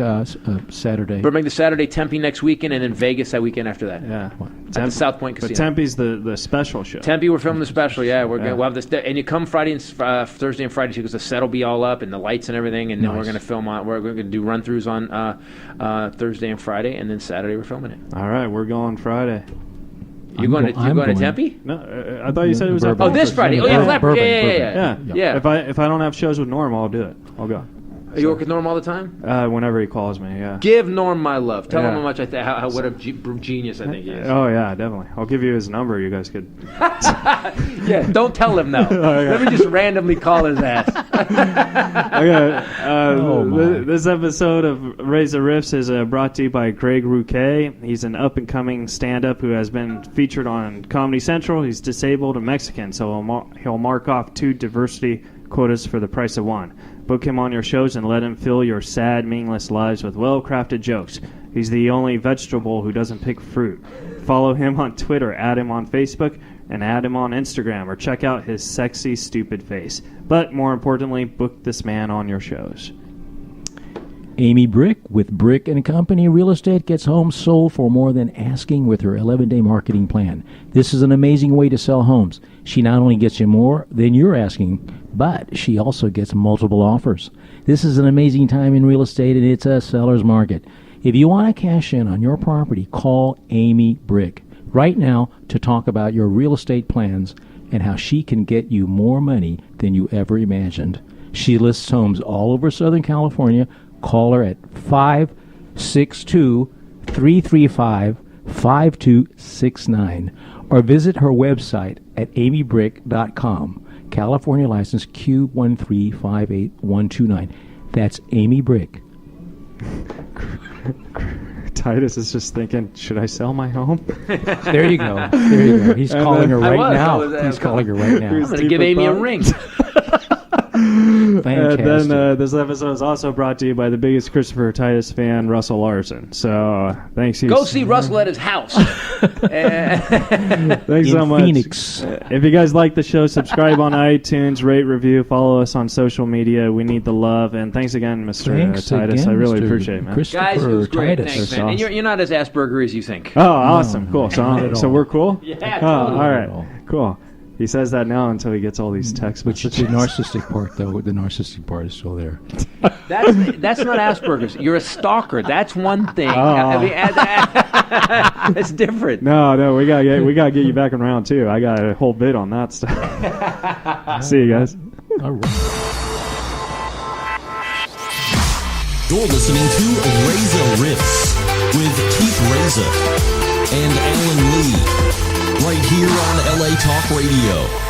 Speaker 4: Saturday.
Speaker 5: Burbank this Saturday, Tempe next weekend, and then Vegas that weekend after that.
Speaker 3: Yeah.
Speaker 5: At the South Point Casino.
Speaker 3: But Tempe's the special show.
Speaker 5: Tempe, we're filming the special. Yeah, we'll have this. And you come Friday and Thursday and Friday because the set will be all up and the lights and everything. And then we're going to film on. We're going to do run throughs on Thursday and Friday, and then Saturday we're filming it.
Speaker 3: All right, we're going Friday.
Speaker 5: You're going to Tempe?
Speaker 3: No, I thought you said it was at
Speaker 5: Oh, this Friday. Oh, yeah,
Speaker 4: Burbank.
Speaker 5: yeah.
Speaker 3: If I don't have shows with Norm, I'll do it. I'll go.
Speaker 5: You work with Norm all the time?
Speaker 3: Whenever he calls me, yeah.
Speaker 5: Give Norm my love. Tell him
Speaker 3: Yeah.
Speaker 5: how much what a genius I think he is.
Speaker 3: Oh yeah, definitely. I'll give you his number. You guys could.
Speaker 5: Yeah, don't tell him though. Let me just randomly call his ass.
Speaker 3: Okay. This episode of Reza Riffs is brought to you by Greg Rouquet. He's an up-and-coming stand-up who has been featured on Comedy Central. He's disabled and Mexican, so he'll mark off 2 diversity quotas for the price of 1. Book him on your shows and let him fill your sad, meaningless lives with well-crafted jokes. He's the only vegetable who doesn't pick fruit. Follow him on Twitter, add him on Facebook, and add him on Instagram, or check out his sexy, stupid face. But more importantly, book this man on your shows.
Speaker 4: Amy Brick with Brick and Company Real Estate gets homes sold for more than asking with her 11-day marketing plan. This is an amazing way to sell homes. She not only gets you more than you're asking, but she also gets multiple offers. This is an amazing time in real estate, and it's a seller's market. If you want to cash in on your property, call Amy Brick right now to talk about your real estate plans and how she can get you more money than you ever imagined. She lists homes all over Southern California. Call her at 562-335-5269 or visit her website at amybrick.com. California license Q1358129. That's Amy Brick.
Speaker 3: Titus is just thinking, should I sell my home?
Speaker 4: There you go. There you go. He's calling her right now. He's calling her right now.
Speaker 5: I'm going to give Amy a ring.
Speaker 4: Fantastic.
Speaker 3: Then this episode is also brought to you by the biggest Christopher Titus fan, Russell Larson. So thanks.
Speaker 5: Go see Russell at his house.
Speaker 3: Thanks so much.
Speaker 4: Phoenix.
Speaker 3: If you guys like the show, subscribe on iTunes, rate, review, follow us on social media. We need the love. And thanks again, Mr. Titus. I really appreciate it, man.
Speaker 5: Guys, it was great.
Speaker 4: Titus.
Speaker 5: Thanks, man. And you're not as Asperger as you think.
Speaker 3: Oh, awesome. Cool.
Speaker 4: not at
Speaker 3: So
Speaker 4: all.
Speaker 3: we're cool?
Speaker 5: Yeah,
Speaker 3: Oh,
Speaker 5: totally.
Speaker 3: all right. Cool. He says that now until he gets all these text
Speaker 4: Which
Speaker 3: messages.
Speaker 4: the narcissistic part, though, the narcissistic part is still there.
Speaker 5: That's not Asperger's. You're a stalker. That's one thing. I mean, it's different.
Speaker 3: No, we gotta get you back in round 2. I got a whole bit on that stuff. See you guys.
Speaker 4: All right.
Speaker 2: You're listening to Reza Riffs with Keith Reza and Alan Lee, right here on LA Talk Radio.